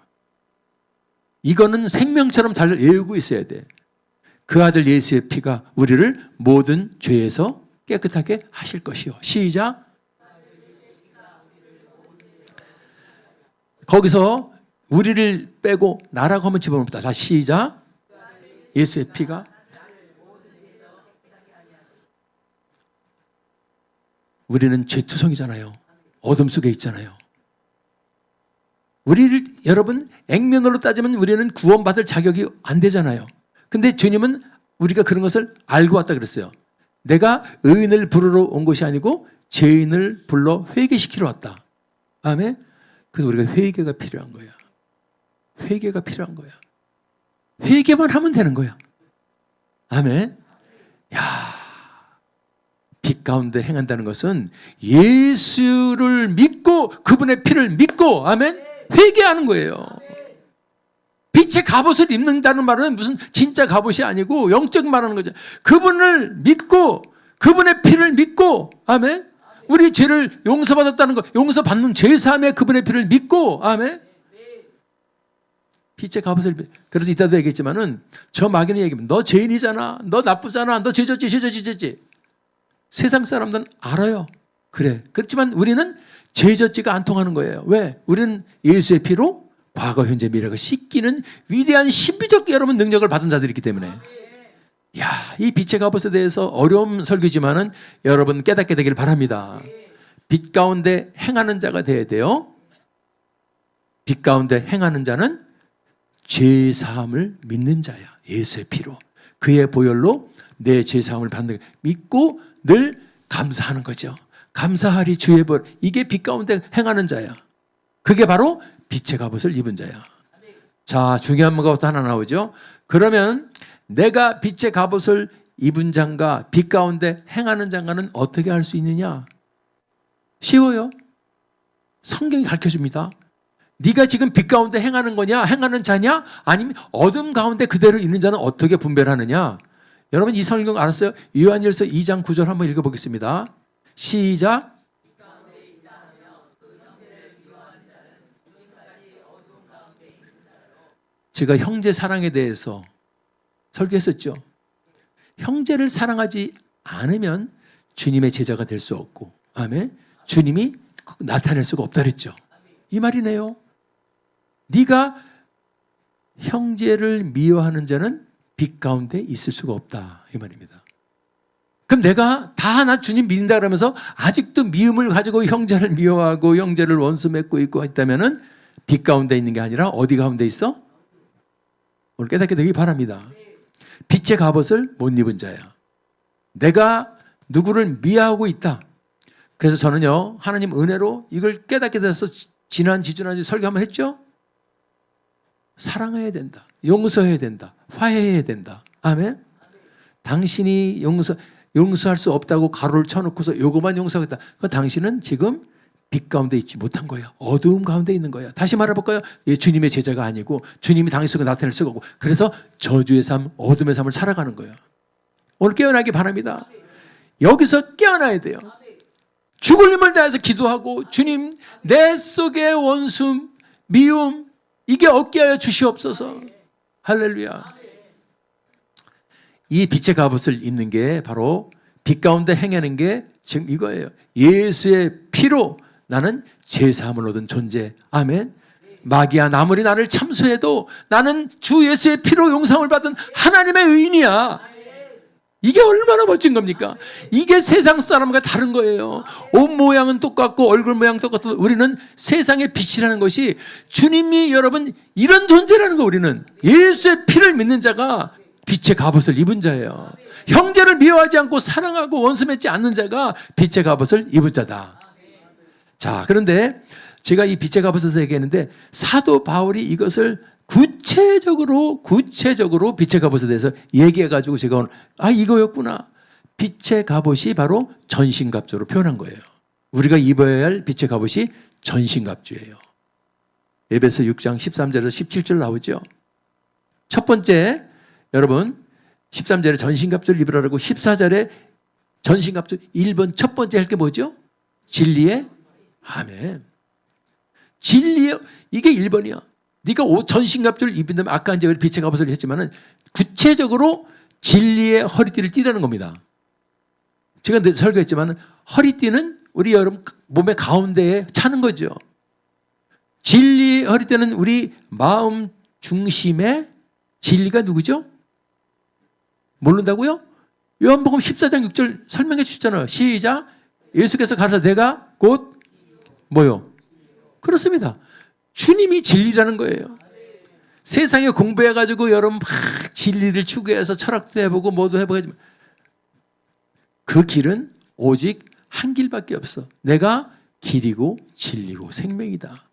이거는 생명처럼 잘 외우고 있어야 돼. 그 아들 예수의 피가 우리를 모든 죄에서 깨끗하게 하실 것이요. 시작. 거기서 우리를 빼고 나라고 한번 집어넣습니다. 다시 시작. 예수의 피가 우리는 죄투성이잖아요. 어둠 속에 있잖아요. 우리를 여러분 액면으로 따지면 우리는 구원받을 자격이 안 되잖아요. 근데 주님은 우리가 그런 것을 알고 왔다 그랬어요. 내가 의인을 부르러 온 것이 아니고 죄인을 불러 회개시키러 왔다. 아멘. 그래서 우리가 회개가 필요한 거야. 회개가 필요한 거야. 회개만 하면 되는 거야. 아멘. 야, 빛 가운데 행한다는 것은 예수를 믿고 그분의 피를 믿고 아멘. 회개하는 거예요. 빛의 갑옷을 입는다는 말은 무슨 진짜 갑옷이 아니고 영적 말하는 거죠. 그분을 믿고 그분의 피를 믿고 아멘. 우리 죄를 용서받았다는 거, 용서받는 죄사함에 그분의 피를 믿고 아멘. 빛의 갑옷을 그래서 이따도 얘기했지만은 저 마귀는 얘기하면 너 죄인이잖아, 너 나쁘잖아, 너 죄졌지. 세상 사람들은 알아요. 그래. 그렇지만 우리는 죄졌지가 안 통하는 거예요. 왜? 우리는 예수의 피로 과거, 현재, 미래가 씻기는 위대한 신비적 여러분 능력을 받은 자들이기 때문에 야, 이 빛의 갑옷에 대해서 어려운 설교지만은 여러분 깨닫게 되길 바랍니다. 빛 가운데 행하는 자가 되어야 돼요. 빛 가운데 행하는 자는 죄 사함을 믿는 자야. 예수의 피로 그의 보혈로 내 죄 사함을 받는 거 믿고 늘 감사하는 거죠. 감사하리 주의 볼. 이게 빛 가운데 행하는 자야. 그게 바로 빛의 갑옷을 입은 자야. 자, 중요한 것도 하나 나오죠. 그러면 내가 빛의 갑옷을 입은 자가 빛 가운데 행하는 자가는 어떻게 할 수 있느냐? 쉬워요. 성경이 가르쳐줍니다. 네가 지금 빛 가운데 행하는 거냐? 행하는 자냐? 아니면 어둠 가운데 그대로 있는 자는 어떻게 분별하느냐? 여러분 이 성경 알았어요? 요한일서 2장 9절 한번 읽어보겠습니다. 시작. 제가 형제 사랑에 대해서 설교했었죠. 형제를 사랑하지 않으면 주님의 제자가 될 수 없고 아멘. 주님이 나타낼 수가 없다 그랬죠. 이 말이네요. 네가 형제를 미워하는 자는 빛 가운데 있을 수가 없다 이 말입니다. 그럼 내가 다 나 주님 믿는다 그러면서 아직도 미움을 가지고 형제를 미워하고 형제를 원수 맺고 있고 있다면은 빛 가운데 있는 게 아니라 어디 가운데 있어? 오늘 깨닫게 되기 바랍니다. 빛의 갑옷을 못 입은 자야. 내가 누구를 미워하고 있다. 그래서 저는요 하나님 은혜로 이걸 깨닫게 돼서 지난 설교 한번 했죠. 사랑해야 된다. 용서해야 된다. 화해해야 된다. 아멘. 당신이 용서할 수 없다고 가로를 쳐놓고서 요거만 용서하겠다. 당신은 지금 빛 가운데 있지 못한 거야. 어두움 가운데 있는 거야. 다시 말해볼까요? 주님의 제자가 아니고 주님이 당신 속에 나타낼 수가 없고 그래서 저주의 삶, 어둠의 삶을 살아가는 거야. 오늘 깨어나기 바랍니다. 여기서 깨어나야 돼요. 죽을 힘을 다해서 기도하고 주님 내 속의 원수, 미움 이게 없게 하여 주시옵소서. 할렐루야. 이 빛의 갑옷을 입는 게 바로 빛 가운데 행하는 게 지금 이거예요. 예수의 피로 나는 제사함을 얻은 존재. 아멘. 마귀야 아무리 나를 참소해도 나는 주 예수의 피로 용서함을 받은 하나님의 의인이야. 이게 얼마나 멋진 겁니까? 이게 세상 사람과 다른 거예요. 옷 모양은 똑같고 얼굴 모양 똑같고 우리는 세상의 빛이라는 것이 주님이 여러분 이런 존재라는 거. 우리는 예수의 피를 믿는 자가 빛의 갑옷을 입은 자예요. 형제를 미워하지 않고 사랑하고 원수 맺지 않는 자가 빛의 갑옷을 입은 자다. 자, 그런데 제가 이 빛의 갑옷에서 얘기했는데 사도 바울이 이것을 구체적으로 빛의 갑옷에 대해서 얘기해가지고 제가 오늘 이거였구나. 빛의 갑옷이 바로 전신갑주로 표현한 거예요. 우리가 입어야 할 빛의 갑옷이 전신갑주예요. 에베소 6장 13절에서 17절 나오죠. 첫 번째 여러분 13절에 전신갑주를 입으라고 14절에 전신갑주 1번 첫 번째 할 게 뭐죠? 진리의 아멘. 진리의 이게 1번이야. 네가 전신갑주를 입는다면 아까 이제 빛의 갑옷을 했지만은 구체적으로 진리의 허리띠를 띠라는 겁니다. 제가 설교했지만은 허리띠는 우리 여러분 몸의 가운데에 차는 거죠. 진리의 허리띠는 우리 마음 중심의 진리가 누구죠? 모른다고요? 요한복음 14장 6절 설명해 주셨잖아요. 시작. 예수께서 가서 내가 곧 뭐요? 그렇습니다. 주님이 진리라는 거예요. 세상에 공부해가지고 여러분 막 진리를 추구해서 철학도 해보고 뭐도 해보고 그 길은 오직 한 길밖에 없어. 내가 길이고 진리고 생명이다.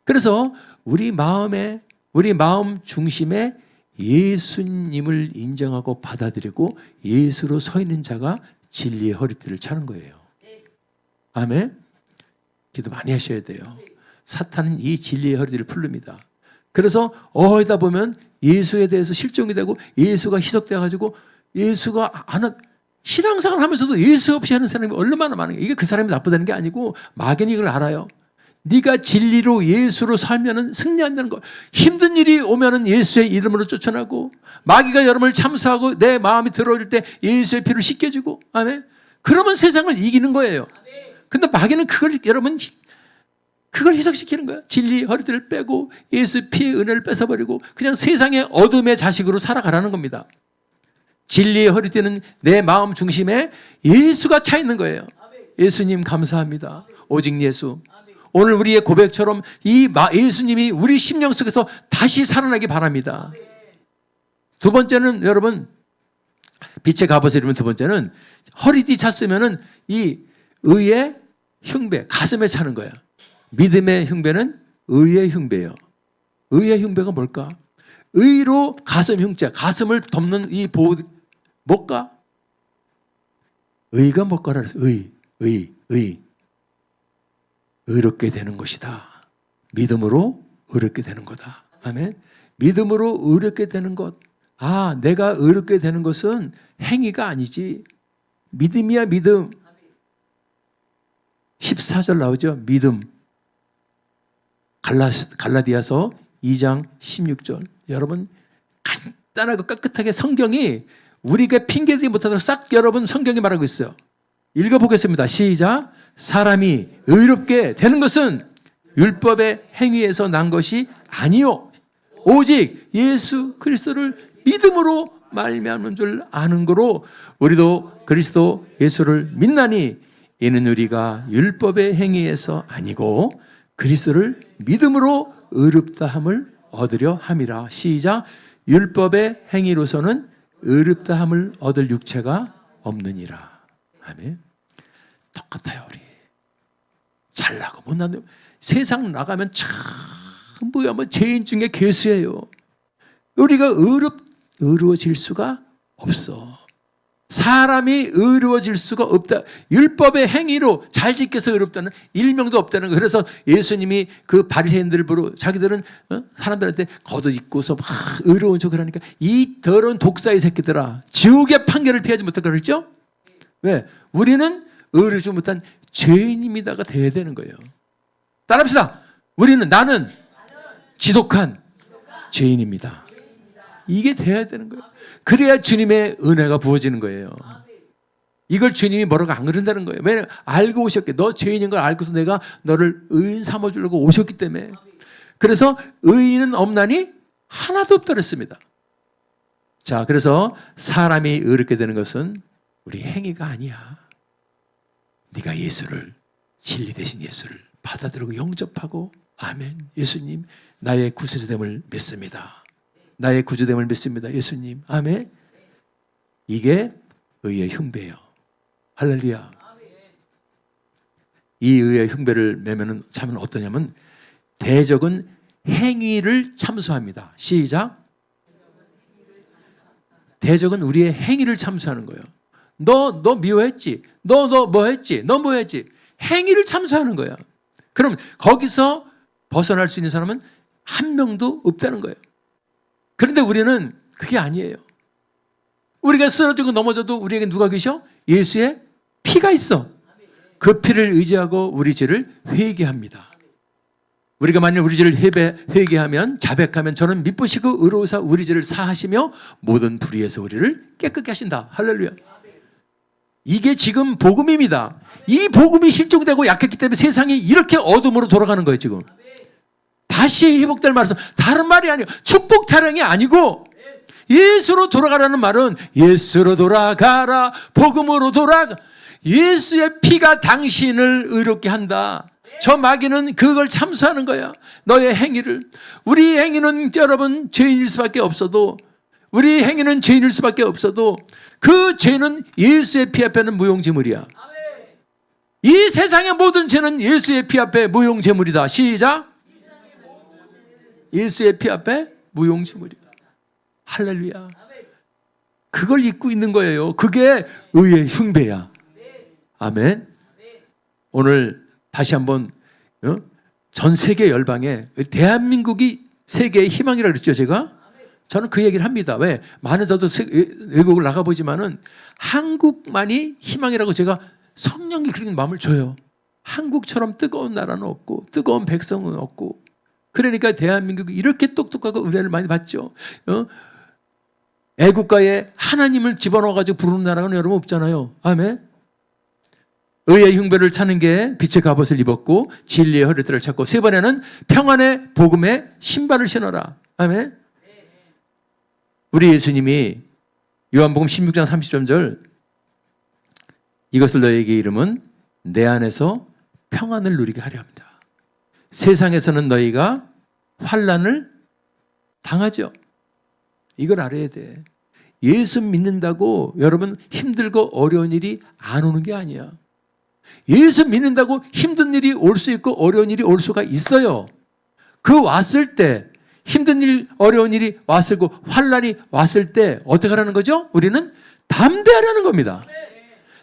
그래서 우리 마음 중심에 예수님을 인정하고 받아들이고 예수로 서 있는 자가 진리의 허리띠를 차는 거예요. 아멘. 기도 많이 하셔야 돼요. 사탄은 이 진리의 허리띠를 풀릅니다. 그래서 어디다 보면 예수에 대해서 실종이 되고 예수가 희석돼 가지고 예수가 안 신앙생활 하면서도 예수 없이 하는 사람이 얼마나 많은 거예요. 이게 그 사람이 나쁘다는 게 아니고 막연히 이걸 알아요. 네가 진리로 예수로 살면은 승리한다는 거. 힘든 일이 오면은 예수의 이름으로 쫓아나고 마귀가 여러분을 참수하고 내 마음이 들어올 때 예수의 피를 씻겨주고 아멘. 그러면 세상을 이기는 거예요. 근데 마귀는 그걸 여러분 그걸 희석시키는 거야. 진리 허리띠를 빼고 예수 피의 은혜를 뺏어버리고 그냥 세상의 어둠의 자식으로 살아가라는 겁니다. 진리의 허리띠는 내 마음 중심에 예수가 차 있는 거예요. 예수님 감사합니다. 오직 예수. 오늘 우리의 고백처럼 이 예수님이 우리 심령 속에서 다시 살아나기 바랍니다. 두 번째는 여러분 빛의 갑옷을 입으면 두 번째는 허리띠 찼으면은 이 의의 흉배 가슴에 차는 거야. 믿음의 흉배는 의의 흉배예요. 의의 흉배가 뭘까? 의로 가슴 흉자, 가슴을 덮는 이 보호 뭘까? 의가 뭘까라 그랬어. 의. 의롭게 되는 것이다. 믿음으로 의롭게 되는 거다. 아멘. 믿음으로 의롭게 되는 것. 아, 내가 의롭게 되는 것은 행위가 아니지. 믿음이야, 믿음. 14절 나오죠. 믿음. 갈라디아서 2장 16절. 여러분 간단하고 깨끗하게 성경이 우리가 핑계대지 못하도록 싹 여러분 성경이 말하고 있어요. 읽어보겠습니다. 시작. 사람이 의롭게 되는 것은 율법의 행위에서 난 것이 아니요 오직 예수 그리스도를 믿음으로 말미암은 줄 아는 거로 우리도 그리스도 예수를 믿나니 이는 우리가 율법의 행위에서 아니고 그리스도를 믿음으로 의롭다함을 얻으려 함이라. 시작. 율법의 행위로서는 의롭다함을 얻을 육체가 없느니라. 아멘. 똑같아요. 우리 잘나고 못나고 세상 나가면 전부 뭐 죄인 중에 괴수예요. 우리가 의로워질 수가 없어. 사람이 의로워질 수가 없다. 율법의 행위로 잘 지켜서 의롭다는 일명도 없다는 거. 그래서 예수님이 그 바리새인들을 보러 자기들은 사람들한테 겉옷 입고서 막 의로운 척을 하니까 이 더러운 독사의 새끼들아 지옥의 판결을 피하지 못할까 그랬죠? 왜? 우리는 의로우지 못한 죄인입니다가 돼야 되는 거예요. 따라합시다. 나는 지독한 죄인입니다. 이게 돼야 되는 거예요. 그래야 주님의 은혜가 부어지는 거예요. 이걸 주님이 뭐라고 안 그런다는 거예요. 왜냐하면 알고 오셨기 너 죄인인 걸 알고서 내가 너를 의인 삼아주려고 오셨기 때문에. 그래서 의인은 없나니 하나도 없다 그랬습니다. 자, 그래서 사람이 의롭게 되는 것은 우리 행위가 아니야. 네가 예수를 진리 대신 예수를 받아들이고 영접하고 아멘. 예수님 나의 구세주됨을 믿습니다. 나의 구주됨을 믿습니다. 예수님 아멘. 이게 의의 흉배예요. 할렐루야. 이 의의 흉배를 매면은 참은 어떠냐면 대적은 행위를 참수합니다. 시작. 대적은 우리의 행위를 참수하는 거예요. 너 미워했지? 너 뭐 했지? 너 뭐 했지? 행위를 참수하는 거야. 그럼 거기서 벗어날 수 있는 사람은 한 명도 없다는 거예요. 그런데 우리는 그게 아니에요. 우리가 쓰러지고 넘어져도 우리에게 누가 계셔? 예수의 피가 있어. 그 피를 의지하고 우리 죄를 회개합니다. 우리가 만일 우리 죄를 회개하면 자백하면 저는 미쁘시고 의로우사 우리 죄를 사하시며 모든 불의에서 우리를 깨끗게 하신다. 할렐루야. 이게 지금 복음입니다. 이 복음이 실종되고 약했기 때문에 세상이 이렇게 어둠으로 돌아가는 거예요. 지금 다시 회복될 말씀. 다른 말이 아니고 축복 타령이 아니고 예수로 돌아가라는 말은 예수로 돌아가라. 복음으로 돌아가. 예수의 피가 당신을 의롭게 한다. 저 마귀는 그걸 참수하는 거야. 너의 행위를. 우리 행위는 여러분 죄인일 수밖에 없어도 우리 행위는 죄인일 수밖에 없어도 그 죄는 예수의 피 앞에는 무용지물이야. 이 세상의 모든 죄는 예수의 피 앞에 무용지물이다. 시작. 예수의 피 앞에 무용지물이다. 할렐루야. 그걸 잊고 있는 거예요. 그게 의의 흉배야. 아멘. 오늘 다시 한번 전 세계 열방에 대한민국이 세계의 희망이라고 그랬죠, 제가? 저는 그 얘기를 합니다. 왜? 많은 저도 외국을 나가보지만은 한국만이 희망이라고 제가 성령이 그런 마음을 줘요. 한국처럼 뜨거운 나라는 없고 뜨거운 백성은 없고 그러니까 대한민국이 이렇게 똑똑하고 은혜를 많이 받죠. 애국가에 하나님을 집어넣어가지고 부르는 나라는 여러분 없잖아요. 아멘. 의의 흉배를 차는 게 빛의 갑옷을 입었고 진리의 허리띠를 찾고 세 번에는 평안의 복음의 신발을 신어라. 아멘. 우리 예수님이 요한복음 16장 30절 이것을 너에게 이름은 내 안에서 평안을 누리게 하려 합니다. 세상에서는 너희가 환난을 당하죠. 이걸 알아야 돼. 예수 믿는다고 여러분 힘들고 어려운 일이 안 오는 게 아니야. 예수 믿는다고 힘든 일이 올 수 있고 어려운 일이 올 수가 있어요. 그 왔을 때 힘든 일, 어려운 일이 왔을 때 환난이 왔을 때 어떻게 하라는 거죠? 우리는 담대하라는 겁니다.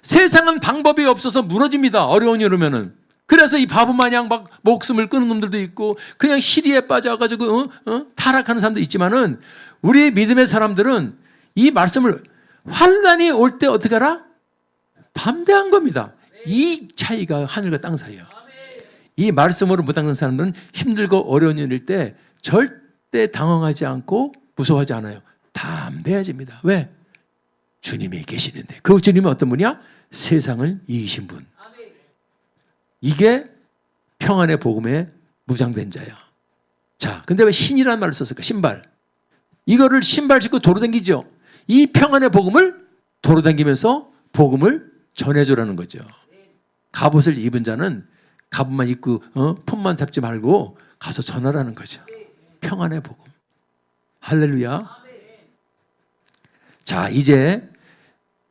세상은 방법이 없어서 무너집니다. 어려운 일 오면은. 그래서 이 바보 마냥 막 목숨을 끊는 놈들도 있고 그냥 시리에 빠져가지고 타락하는 사람도 있지만은 우리 믿음의 사람들은 이 말씀을 환난이 올 때 어떻게 하라? 담대한 겁니다. 이 차이가 하늘과 땅 사이야. 이 말씀으로 못 닦는 사람들은 힘들고 어려운 일일 때 절대 당황하지 않고 무서워하지 않아요. 담대해집니다. 왜? 주님이 계시는데. 그 주님은 어떤 분이야? 세상을 이기신 분. 이게 평안의 복음에 무장된 자야. 자, 근데 왜 신이라는 말을 썼을까? 신발. 이거를 신발 신고 도로다니죠. 이 평안의 복음을 도로다니면서 복음을 전해주라는 거죠. 갑옷을 입은 자는 갑옷만 입고 품만 잡지 말고 가서 전하라는 거죠. 평안의 복음. 할렐루야. 자, 이제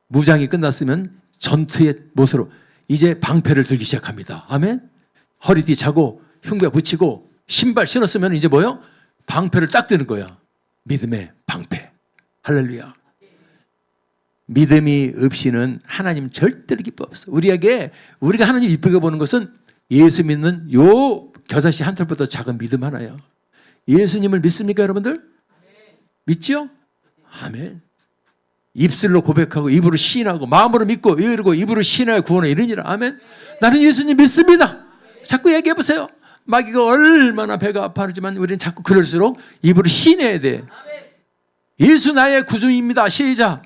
무장이 끝났으면 전투의 못으로 이제 방패를 들기 시작합니다. 아멘. 허리띠 차고 흉배 붙이고 신발 신었으면 이제 뭐요? 방패를 딱 드는 거야. 믿음의 방패. 할렐루야. 믿음이 없이는 하나님 절대로 기뻐 없어. 우리가 하나님 이쁘게 보는 것은 예수 믿는 요 겨자씨 한 톨보다 작은 믿음 하나야. 예수님을 믿습니까, 여러분들? 믿죠? 아멘. 입술로 고백하고 입으로 시인하고 마음으로 믿고 이러고 입으로 시인하여 구원을 이르니라. 아멘. 나는 예수님 믿습니다. 자꾸 얘기해 보세요. 마귀가 얼마나 배가 아파하지만 우리는 자꾸 그럴수록 입으로 시인해야 돼. 예수 나의 구주입니다. 시작.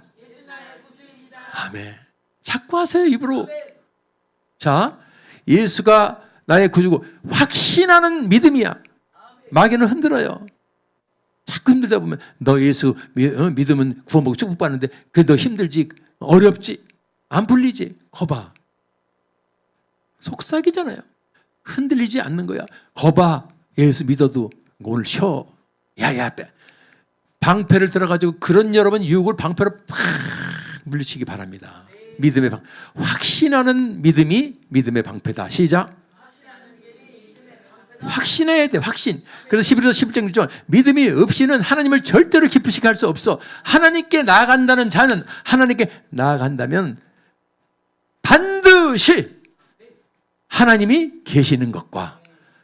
아멘. 자꾸 하세요, 입으로. 자, 예수가 나의 구주고 확신하는 믿음이야. 마귀는 흔들어요. 자꾸 힘들다 보면 너 예수 믿으면 구원받고 축복받는데 그게 너 힘들지, 어렵지, 안 풀리지. 거봐. 속삭이잖아요. 흔들리지 않는 거야. 거봐. 예수 믿어도 오늘 쉬어. 야야 빼. 방패를 들어가지고 그런 여러분 유혹을 방패로 팍 물리치기 바랍니다. 믿음의 방, 확신하는 믿음이 믿음의 방패다. 시작. 확신해야 돼. 확신. 그래서 11절 11절 6절 믿음이 없이는 하나님을 절대로 기쁘시게 할 수 없어. 하나님께 나아간다는 자는 하나님께 나아간다면 반드시 하나님이 계시는 것과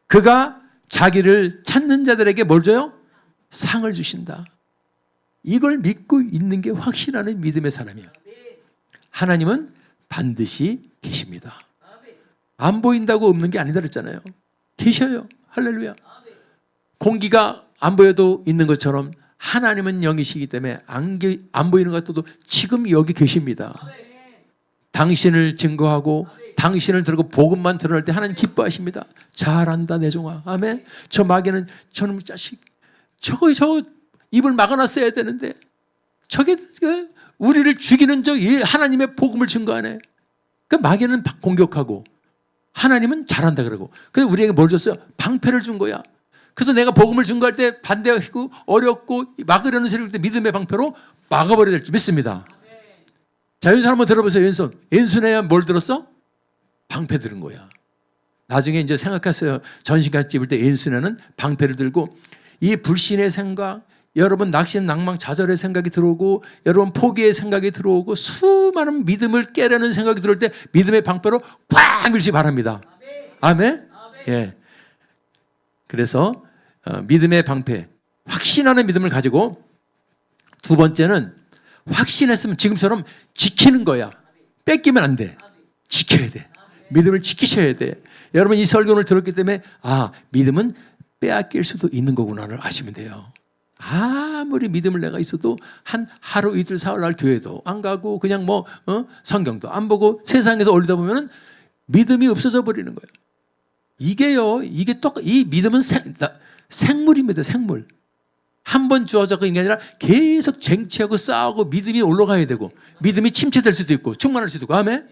그가 자기를 찾는 자들에게 뭘 줘요? 상을 주신다. 이걸 믿고 있는 게 확신하는 믿음의 사람이야. 하나님은 반드시 계십니다. 안 보인다고 없는 게 아니다 그랬잖아요. 계셔요. 할렐루야. 공기가 안 보여도 있는 것처럼 하나님은 영이시기 때문에 안 보이는 것 같아도 지금 여기 계십니다. 당신을 증거하고 당신을 들고 복음만 드러날 때 하나님 기뻐하십니다. 잘한다 내 종아. 아멘. 저 마귀는 저놈의 자식 저 입을 막아놨어야 되는데 저게 우리를 죽이는 저 하나님의 복음을 증거하네. 그 마귀는 공격하고 하나님은 잘한다 그러고. 그래서 우리에게 뭘 줬어요? 방패를 준 거야. 그래서 내가 복음을 증거할 때 반대하고 어렵고 막으려는 세력일 때 믿음의 방패로 막아버려야 될 줄 믿습니다. 자, 왼손 한번 들어보세요. 왼손. 왼손에 뭘 들었어? 방패 들은 거야. 나중에 이제 생각했어요. 전신까지 입을 때 왼손에는 방패를 들고 이 불신의 생각, 여러분 낙심, 낭망, 좌절의 생각이 들어오고 여러분 포기의 생각이 들어오고 수많은 믿음을 깨려는 생각이 들어올 때 믿음의 방패로 꽉 밀시 바랍니다. 아멘? 예. 그래서 믿음의 방패, 확신하는 믿음을 가지고 두 번째는 확신했으면 지금처럼 지키는 거야. 뺏기면 안 돼. 지켜야 돼. 믿음을 지키셔야 돼. 여러분 이 설교를 들었기 때문에 믿음은 빼앗길 수도 있는 거구나를 아시면 돼요. 아무리 믿음을 내가 있어도 한 하루 이틀 사흘 날 교회도 안 가고 그냥 성경도 안 보고 세상에서 올리다 보면은 믿음이 없어져 버리는 거예요. 이게 또 이 믿음은 생물입니다. 생물. 한 번 주어져서 있는 게 아니라 계속 쟁취하고 싸우고 믿음이 올라가야 되고 믿음이 침체될 수도 있고 충만할 수도 있고. 아멘.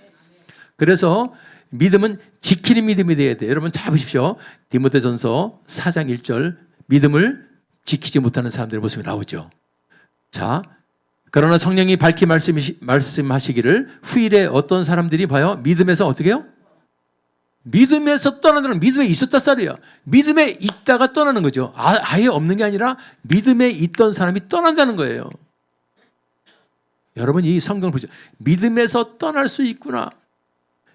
그래서 믿음은 지키는 믿음이 돼야 돼요. 여러분 잘 보십시오. 디모데전서 4장 1절 믿음을 지키지 못하는 사람들의 모습이 나오죠. 자, 그러나 성령이 밝히 말씀하시기를 후일에 어떤 사람들이 봐요. 믿음에서 어떻게 해요? 믿음에서 떠나는 믿음에 있었다 쌀이야. 믿음에 있다가 떠나는 거죠. 아예 없는 게 아니라 믿음에 있던 사람이 떠난다는 거예요. 여러분 이 성경을 보죠. 믿음에서 떠날 수 있구나.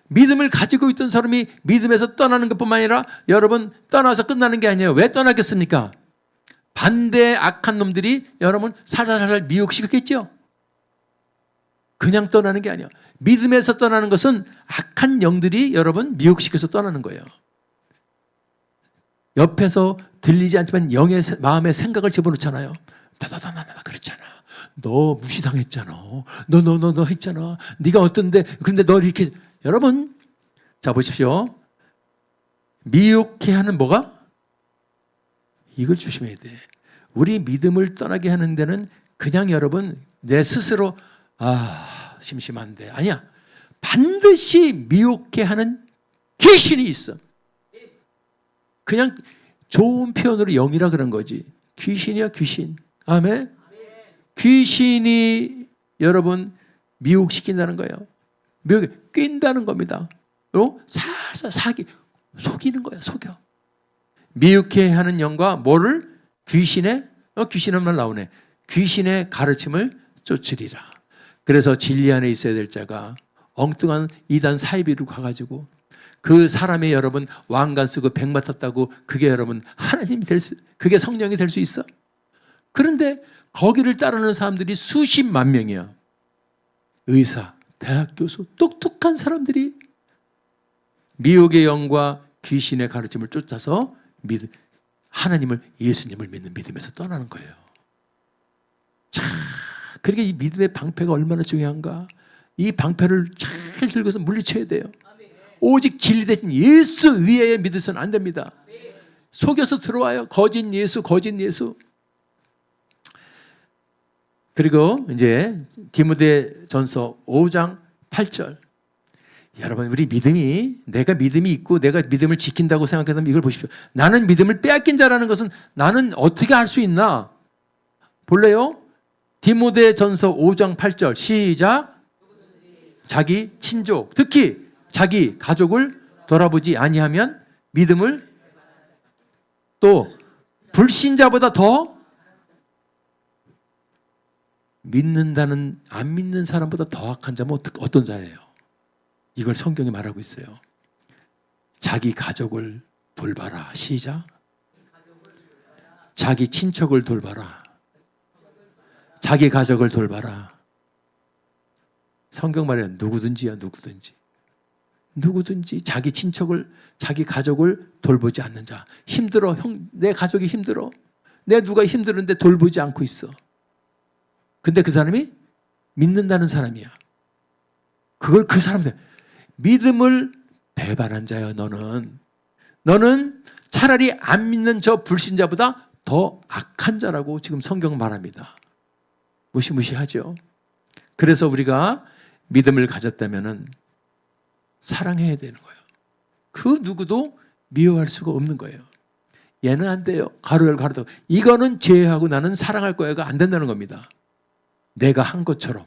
믿음을 가지고 있던 사람이 믿음에서 떠나는 것뿐만 아니라 여러분 떠나서 끝나는 게 아니에요. 왜 떠나겠습니까? 반대 악한 놈들이 여러분 살살살살 미혹시켰겠죠. 그냥 떠나는 게 아니에요. 믿음에서 떠나는 것은 악한 영들이 여러분 미혹시켜서 떠나는 거예요. 옆에서 들리지 않지만 영의 마음의 생각을 집어넣잖아요. 나 그랬잖아. 너 무시당했잖아. 너 했잖아. 네가 어떤데 근데 너 이렇게. 여러분 자 보십시오. 미혹해 하는 뭐가? 이걸 조심해야 돼. 우리 믿음을 떠나게 하는 데는 그냥 여러분 내 스스로 심심한데 아니야. 반드시 미혹해 하는 귀신이 있어. 그냥 좋은 표현으로 영이라 그런 거지. 귀신이야 귀신. 아멘. 귀신이 여러분 미혹시킨다는 거예요. 미혹에 낀다는 겁니다. 그리고 살살 속이는 거야. 속여. 미혹해 하는 영과 뭐를? 귀신의 말 나오네. 귀신의 가르침을 쫓으리라. 그래서 진리 안에 있어야 될 자가 엉뚱한 이단 사이비로 가가지고 그 사람의 여러분 왕관 쓰고 백 맡았다고 그게 여러분 하나님이 그게 성령이 될 수 있어? 그런데 거기를 따르는 사람들이 수십만 명이야. 의사, 대학 교수, 똑똑한 사람들이 미혹의 영과 귀신의 가르침을 쫓아서 하나님을 예수님을 믿는 믿음에서 떠나는 거예요. 자, 그러니까 이 믿음의 방패가 얼마나 중요한가. 이 방패를 잘 들고서 물리쳐야 돼요. 오직 진리 대신 예수 위에 믿어서는 안 됩니다. 속여서 들어와요. 거짓 예수. 그리고 이제 디모데전서 5장 8절. 여러분 우리 믿음이 내가 믿음이 있고 내가 믿음을 지킨다고 생각한다면 이걸 보십시오. 나는 믿음을 빼앗긴 자라는 것은 나는 어떻게 할 수 있나? 볼래요? 디모데전서 5장 8절 시작. 자기 친족 특히 자기 가족을 돌아보지 아니하면 믿음을 또 불신자보다 더 믿는다는 안 믿는 사람보다 더 악한 자면 어떤 자예요? 이걸 성경이 말하고 있어요. 자기 가족을 돌봐라. 시작. 자기 친척을 돌봐라. 자기 가족을 돌봐라. 성경 말이야. 누구든지야. 누구든지 자기 친척을 자기 가족을 돌보지 않는 자. 힘들어. 내 가족이 힘들어. 내 누가 힘들은데 돌보지 않고 있어. 근데 그 사람이 믿는다는 사람이야. 그걸 그 사람들 믿음을 배반한 자야 너는 차라리 안 믿는 저 불신자보다 더 악한 자라고 지금 성경은 말합니다. 무시무시하죠. 그래서 우리가 믿음을 가졌다면 사랑해야 되는 거예요. 그 누구도 미워할 수가 없는 거예요. 얘는 안 돼요. 가로 열고 가로 닫고. 이거는 제외하고 나는 사랑할 거야가 안 된다는 겁니다. 내가 한 것처럼.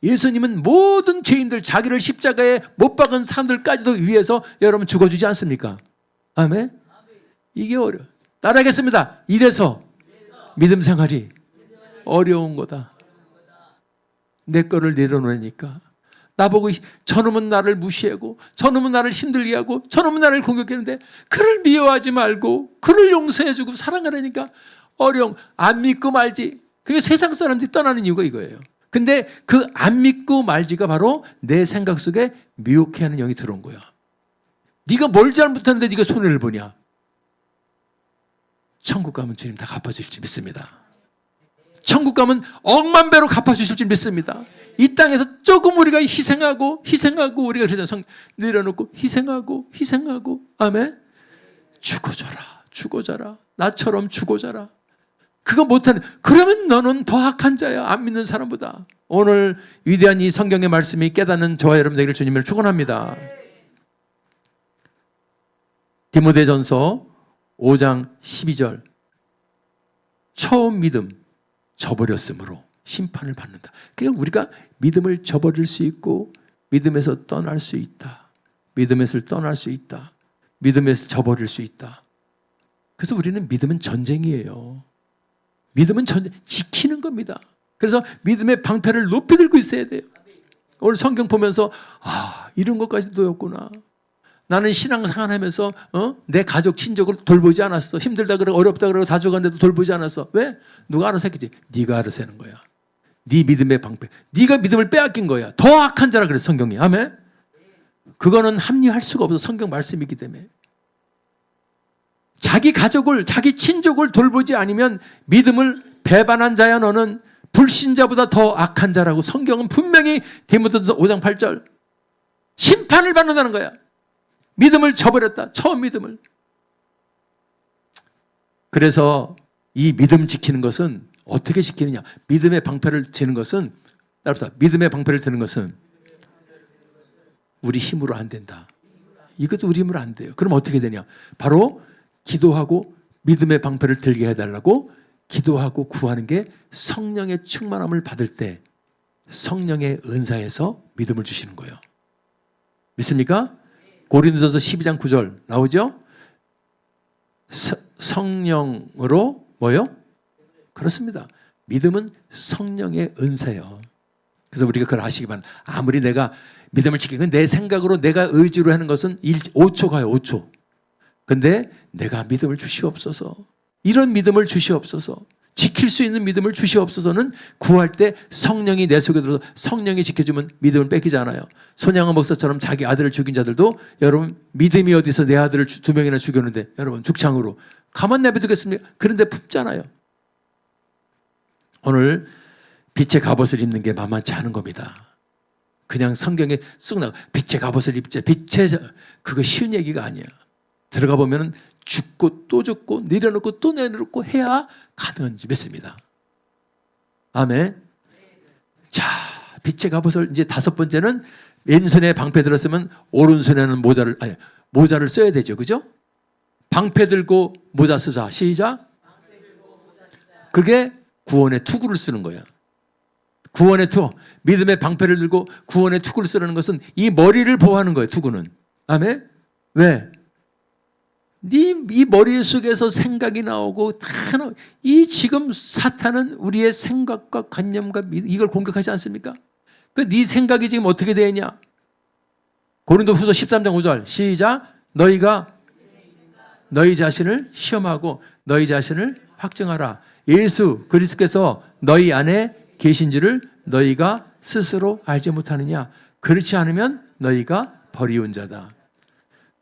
예수님은 모든 죄인들, 자기를 십자가에 못 박은 사람들까지도 위해서 여러분 죽어주지 않습니까? 아멘? 이게 어려워. 따라하겠습니다. 이래서 믿음 생활이 어려운 거다. 내 거를 내려놓으니까. 나보고 저놈은 나를 무시하고 저놈은 나를 힘들게 하고 저놈은 나를 공격했는데 그를 미워하지 말고 그를 용서해주고 사랑하라니까 어려움. 안 믿고 말지. 그게 세상 사람들이 떠나는 이유가 이거예요. 근데 그 안 믿고 말지가 바로 내 생각 속에 미혹해하는 영이 들어온 거야. 네가 뭘 잘못했는데 네가 손해를 보냐. 천국 가면 주님 다 갚아주실 줄 믿습니다. 천국 가면 억만 배로 갚아주실 줄 믿습니다. 이 땅에서 조금 우리가 희생하고 우리가 그래서 내려놓고 희생하고 아멘. 죽어져라 나처럼 죽어져라. 그거 못하는, 그러면 너는 더 악한 자야. 안 믿는 사람보다. 오늘 위대한 이 성경의 말씀이 깨닫는 저와 여러분 되기를 주님을 축원합니다. 디모데전서 5장 12절. 처음 믿음 저버렸으므로 심판을 받는다. 그러니까 우리가 믿음을 저버릴 수 있고 믿음에서 떠날 수 있다. 믿음에서 떠날 수 있다. 믿음에서 저버릴 수 있다. 그래서 우리는 믿음은 전쟁이에요. 믿음은 지키는 겁니다. 그래서 믿음의 방패를 높이 들고 있어야 돼요. 오늘 성경 보면서 이런 것까지도였구나. 나는 신앙생활 하면서 내 가족 친족을 돌보지 않았어. 힘들다 그러고 어렵다 그러고 다 죽었는데도 돌보지 않았어. 왜? 누가 알아서 했겠지. 네가 알아서 하는 거야. 네 믿음의 방패. 네가 믿음을 빼앗긴 거야. 더 악한 자라 그랬어 성경이. 아멘. 그거는 합리화할 수가 없어. 성경 말씀이기 때문에. 자기 가족을, 자기 친족을 돌보지 않으면 믿음을 배반한 자야 너는 불신자보다 더 악한 자라고 성경은 분명히 디모데전서 5장 8절 심판을 받는다는 거야. 믿음을 저버렸다. 처음 믿음을. 그래서 이 믿음 지키는 것은 어떻게 지키느냐. 믿음의 방패를 드는 것은 믿음의 방패를 드는 것은 우리 힘으로 안 된다. 이것도 우리 힘으로 안 돼요. 그럼 어떻게 되냐. 바로 기도하고 믿음의 방패를 들게 해달라고 기도하고 구하는 게 성령의 충만함을 받을 때 성령의 은사에서 믿음을 주시는 거예요. 믿습니까? 고린도전서 12장 9절 나오죠? 성령으로 뭐요? 그렇습니다. 믿음은 성령의 은사예요. 그래서 우리가 그걸 아시기 바랍니다. 아무리 내가 믿음을 지키고 내 생각으로 내가 의지로 하는 것은 5초 가요. 5초. 근데 내가 믿음을 주시옵소서. 이런 믿음을 주시옵소서. 지킬 수 있는 믿음을 주시옵소서는 구할 때 성령이 내 속에 들어서 성령이 지켜주면 믿음을 뺏기지 않아요. 손양원 목사처럼 자기 아들을 죽인 자들도 여러분 믿음이 어디서 내 아들을 2명이나 죽였는데 여러분 죽창으로 가만 내버두겠습니까? 그런데 품잖아요. 오늘 빛의 갑옷을 입는 게 만만치 않은 겁니다. 그냥 성경에 쑥 나가 빛의 갑옷을 입자. 그거 쉬운 얘기가 아니야. 들어가 보면 죽고 또 죽고 내려놓고 또 내려놓고 해야 가능한지 믿습니다. 아멘. 자, 빛의 갑옷을 이제 5번째는 왼손에 방패 들었으면 오른손에는 모자를 써야 되죠. 그죠? 방패 들고 모자 쓰자. 시작. 그게 구원의 투구를 쓰는 거야. 구원의 투구. 믿음의 방패를 들고 구원의 투구를 쓰라는 것은 이 머리를 보호하는 거예요. 투구는. 아멘. 왜? 이 머릿속에서 생각이 나오고 다 나오고 이 지금 사탄은 우리의 생각과 관념과 이걸 공격하지 않습니까? 그 네 생각이 지금 어떻게 되느냐? 고린도후서 13장 5절 시작. 너희가 너희 자신을 시험하고 너희 자신을 확증하라. 예수 그리스도께서 너희 안에 계신 줄을 너희가 스스로 알지 못하느냐? 그렇지 않으면 너희가 버리운 자다.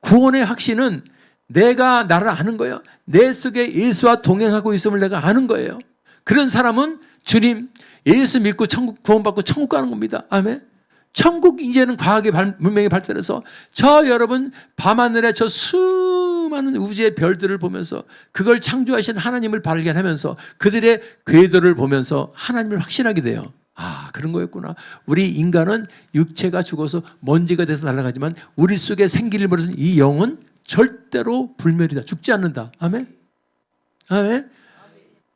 구원의 확신은 내가 나를 아는 거예요. 내 속에 예수와 동행하고 있음을 내가 아는 거예요. 그런 사람은 주님 예수 믿고 천국 구원받고 천국 가는 겁니다. 아멘. 천국 이제는 과학의 문명이 발달해서 저 여러분 밤하늘에 저 수많은 우주의 별들을 보면서 그걸 창조하신 하나님을 발견하면서 그들의 궤도를 보면서 하나님을 확신하게 돼요. 아, 그런 거였구나. 우리 인간은 육체가 죽어서 먼지가 돼서 날아가지만 우리 속에 생기를 벌이는 이 영은 절대로 불멸이다. 죽지 않는다. 아멘? 아멘?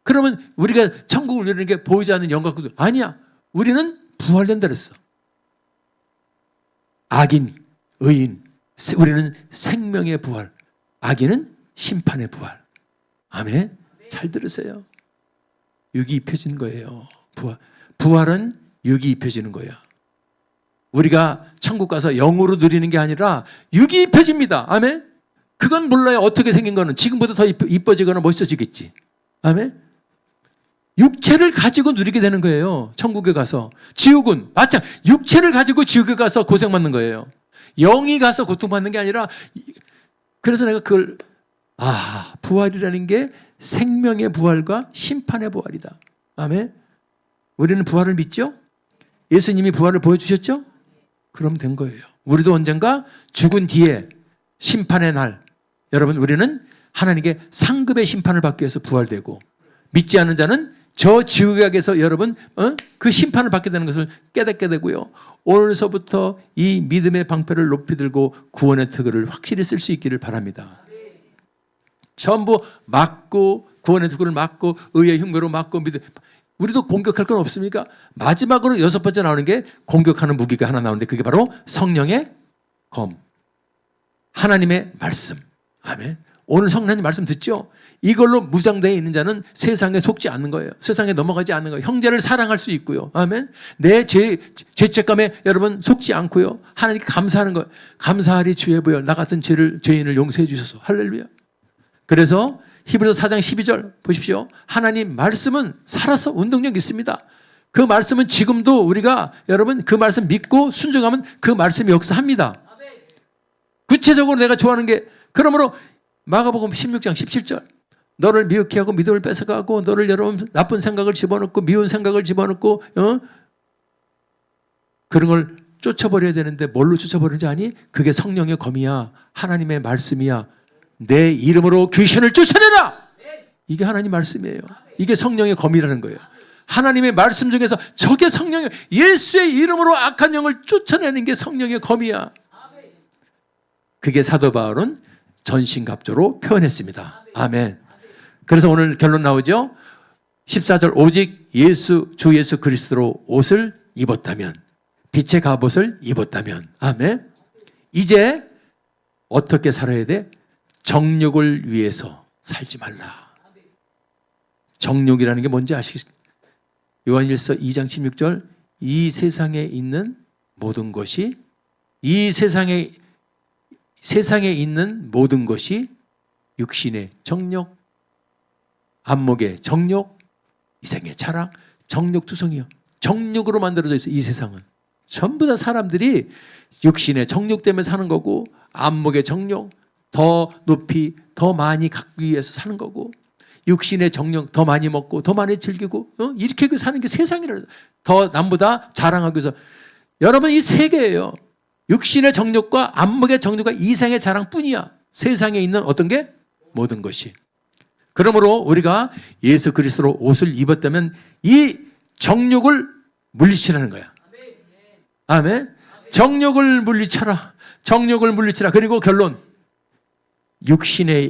그러면 우리가 천국을 누리는 게 보이지 않는 영 갖고도 아니야. 우리는 부활된다 그랬어. 악인, 의인, 우리는 생명의 부활, 악인은 심판의 부활. 아멘? 잘 들으세요. 육이 입혀지는 거예요. 부활은 육이 입혀지는 거야. 우리가 천국 가서 영으로 누리는 게 아니라 육이 입혀집니다. 아멘? 그건 몰라요. 어떻게 생긴 거는. 지금보다 더 이뻐지거나 멋있어지겠지. 아멘? 육체를 가지고 누리게 되는 거예요. 천국에 가서. 지옥은 마찬 육체를 가지고 지옥에 가서 고생받는 거예요. 영이 가서 고통받는 게 아니라. 그래서 내가 그걸 부활이라는 게 생명의 부활과 심판의 부활이다. 아멘. 우리는 부활을 믿죠? 예수님이 부활을 보여주셨죠? 그럼 된 거예요. 우리도 언젠가 죽은 뒤에 심판의 날, 여러분 우리는 하나님께 상급의 심판을 받기 위해서 부활되고, 믿지 않는 자는 저 지옥에서 여러분 그 심판을 받게 되는 것을 깨닫게 되고요. 오늘서부터 이 믿음의 방패를 높이 들고 구원의 특을 확실히 쓸 수 있기를 바랍니다. 전부 막고, 구원의 특을 막고, 의의 흉배로 막고, 우리도 공격할 건 없습니까? 마지막으로 6번째 나오는 게 공격하는 무기가 하나 나오는데 그게 바로 성령의 검, 하나님의 말씀. 아멘. 오늘 성령님 말씀 듣죠? 이걸로 무장되어 있는 자는 세상에 속지 않는 거예요. 세상에 넘어가지 않는 거예요. 형제를 사랑할 수 있고요. 아멘. 내 죄책감에 여러분 속지 않고요. 하나님께 감사하는 거예요. 감사하리 주의 보여 나 같은 죄인을 용서해 주셔서. 할렐루야. 그래서 히브리서 4장 12절 보십시오. 하나님 말씀은 살아서 운동력 있습니다. 그 말씀은 지금도 우리가 여러분 그 말씀 믿고 순종하면 그 말씀이 역사합니다. 구체적으로 내가 좋아하는 게, 그러므로 마가복음 16장 17절 너를 미혹해 하고 믿음을 뺏어가고 너를 여러분 나쁜 생각을 집어넣고 미운 생각을 집어넣고 그런 걸 쫓아버려야 되는데 뭘로 쫓아버리는지 아니? 그게 성령의 검이야. 하나님의 말씀이야. 내 이름으로 귀신을 쫓아내라. 이게 하나님 말씀이에요. 이게 성령의 검이라는 거예요. 하나님의 말씀 중에서 저게 성령의, 예수의 이름으로 악한 영을 쫓아내는 게 성령의 검이야. 그게 사도 바울은 전신갑주로 표현했습니다. 아멘. 그래서 오늘 결론 나오죠. 14절 오직 주 예수 그리스도로 옷을 입었다면, 빛의 갑옷을 입었다면, 아멘. 이제 어떻게 살아야 돼? 정욕을 위해서 살지 말라. 정욕이라는 게 뭔지 아시겠습니까? 요한일서 2장 16절 이 세상에 있는 모든 것이, 이 세상에 있는 모든 것이 육신의 정욕, 안목의 정욕, 이생의 자랑, 정욕투성이요. 정욕으로 만들어져 있어요. 이 세상은 전부 다 사람들이 육신의 정욕 때문에 사는 거고, 안목의 정욕, 더 높이 더 많이 갖기 위해서 사는 거고, 육신의 정욕 더 많이 먹고 더 많이 즐기고 이렇게 사는 게 세상이라. 더 남보다 자랑하기 위해서. 여러분 이 세계예요. 육신의 정욕과 안목의 정욕과 이생의 자랑뿐이야. 세상에 있는 어떤 게? 모든 것이. 그러므로 우리가 예수 그리스도로 옷을 입었다면 이 정욕을 물리치라는 거야. 아멘. 정욕을 물리쳐라. 정욕을 물리치라. 그리고 결론, 육신의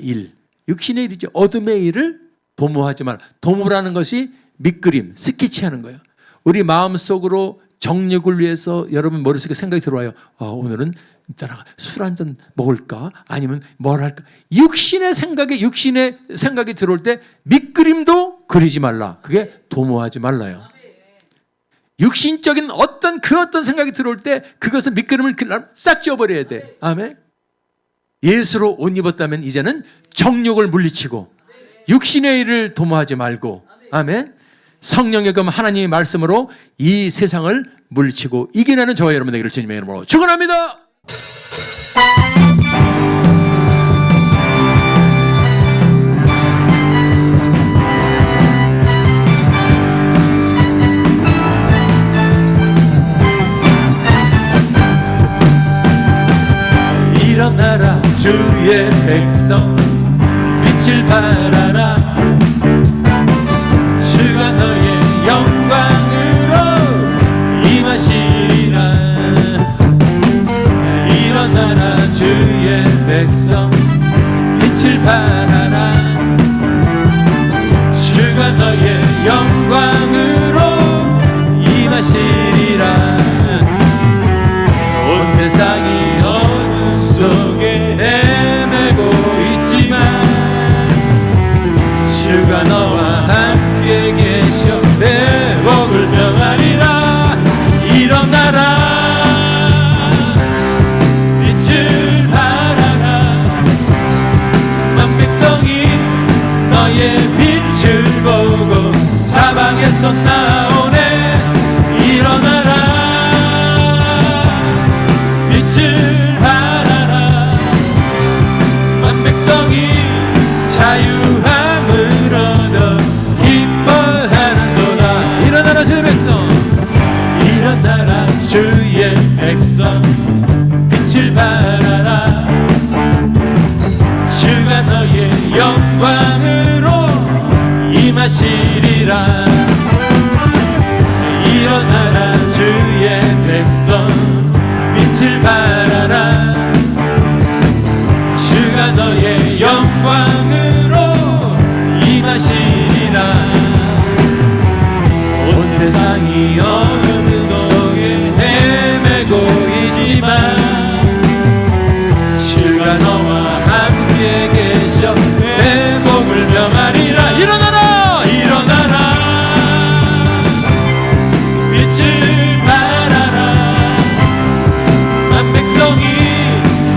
일이죠. 어둠의 일을 도모하지 마라. 도모라는 것이 밑그림, 스케치하는 거예요. 우리 마음속으로 정욕을 위해서 여러분 머릿속에 생각이 들어와요. 오늘은 술 한 잔 먹을까? 아니면 뭘 할까? 육신의 생각이 들어올 때 밑그림도 그리지 말라. 그게 도모하지 말라요. 육신적인 어떤 생각이 들어올 때 그것은 밑그림을 싹 지워버려야 돼. 아멘. 예수로 옷 입었다면 이제는 정욕을 물리치고 육신의 일을 도모하지 말고, 아멘. 성령의 검 하나님의 말씀으로 이 세상을 물리치고 이겨내는 저와 여러분 되기를 주님의 이름으로 축원합니다. 백성 빛을 발하라. 주가 너의 영광으로 임하시리라. 일어나라 주의 백성 빛을 발하라. 주가 너의 영광으로 임하시리라. 온 세상이 어둠 속에 헤매고 있지만 주가 너와 함께 계셔 회복을 명하리라. 일어나라 빛을 발하라. 만 백성이 너의 빛을 보고 사방에서 나오네. 일어나라 빛을 발하라. 만 백성이 자유함을 얻어 기뻐하는도다. 일어나라 주의 백성, 일어나라 주의 백성 빛을 발하라. 주가 너의 영광으로 임하시리라. 일어나라 주의 백성 빛을 발하라. 주가 너의 영광으로 임하시리라. 온 세상이 어둠 속에 헤매고 있지만 주가 너와 함께 계셔 회복을 명하리라. 일어나라 일어나라 빛을 발하라. 만 백성이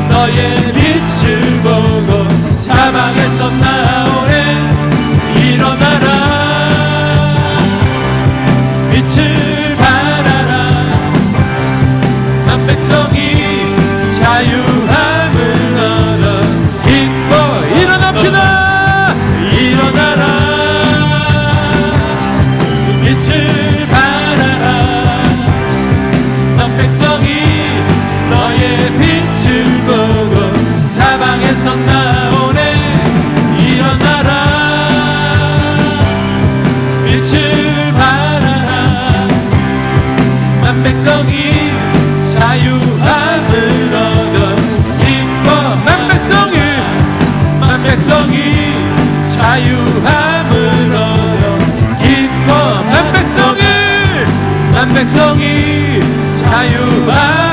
너의 빛을 보고 사방에서 나오네. 일어나라 빛을 발하라. 만 백성이 자유함을 얻어 기뻐. 일어납시다. 일어나라 빛을 발하라. 만 백성이 너의 빛을 보고 사방에서 나오네. 일어나라 빛을 발하라. 만 백성이 자유함을 얻어 기뻐. 만 백성이 자유함을 얻어 기뻐. 만 백성이 자유함을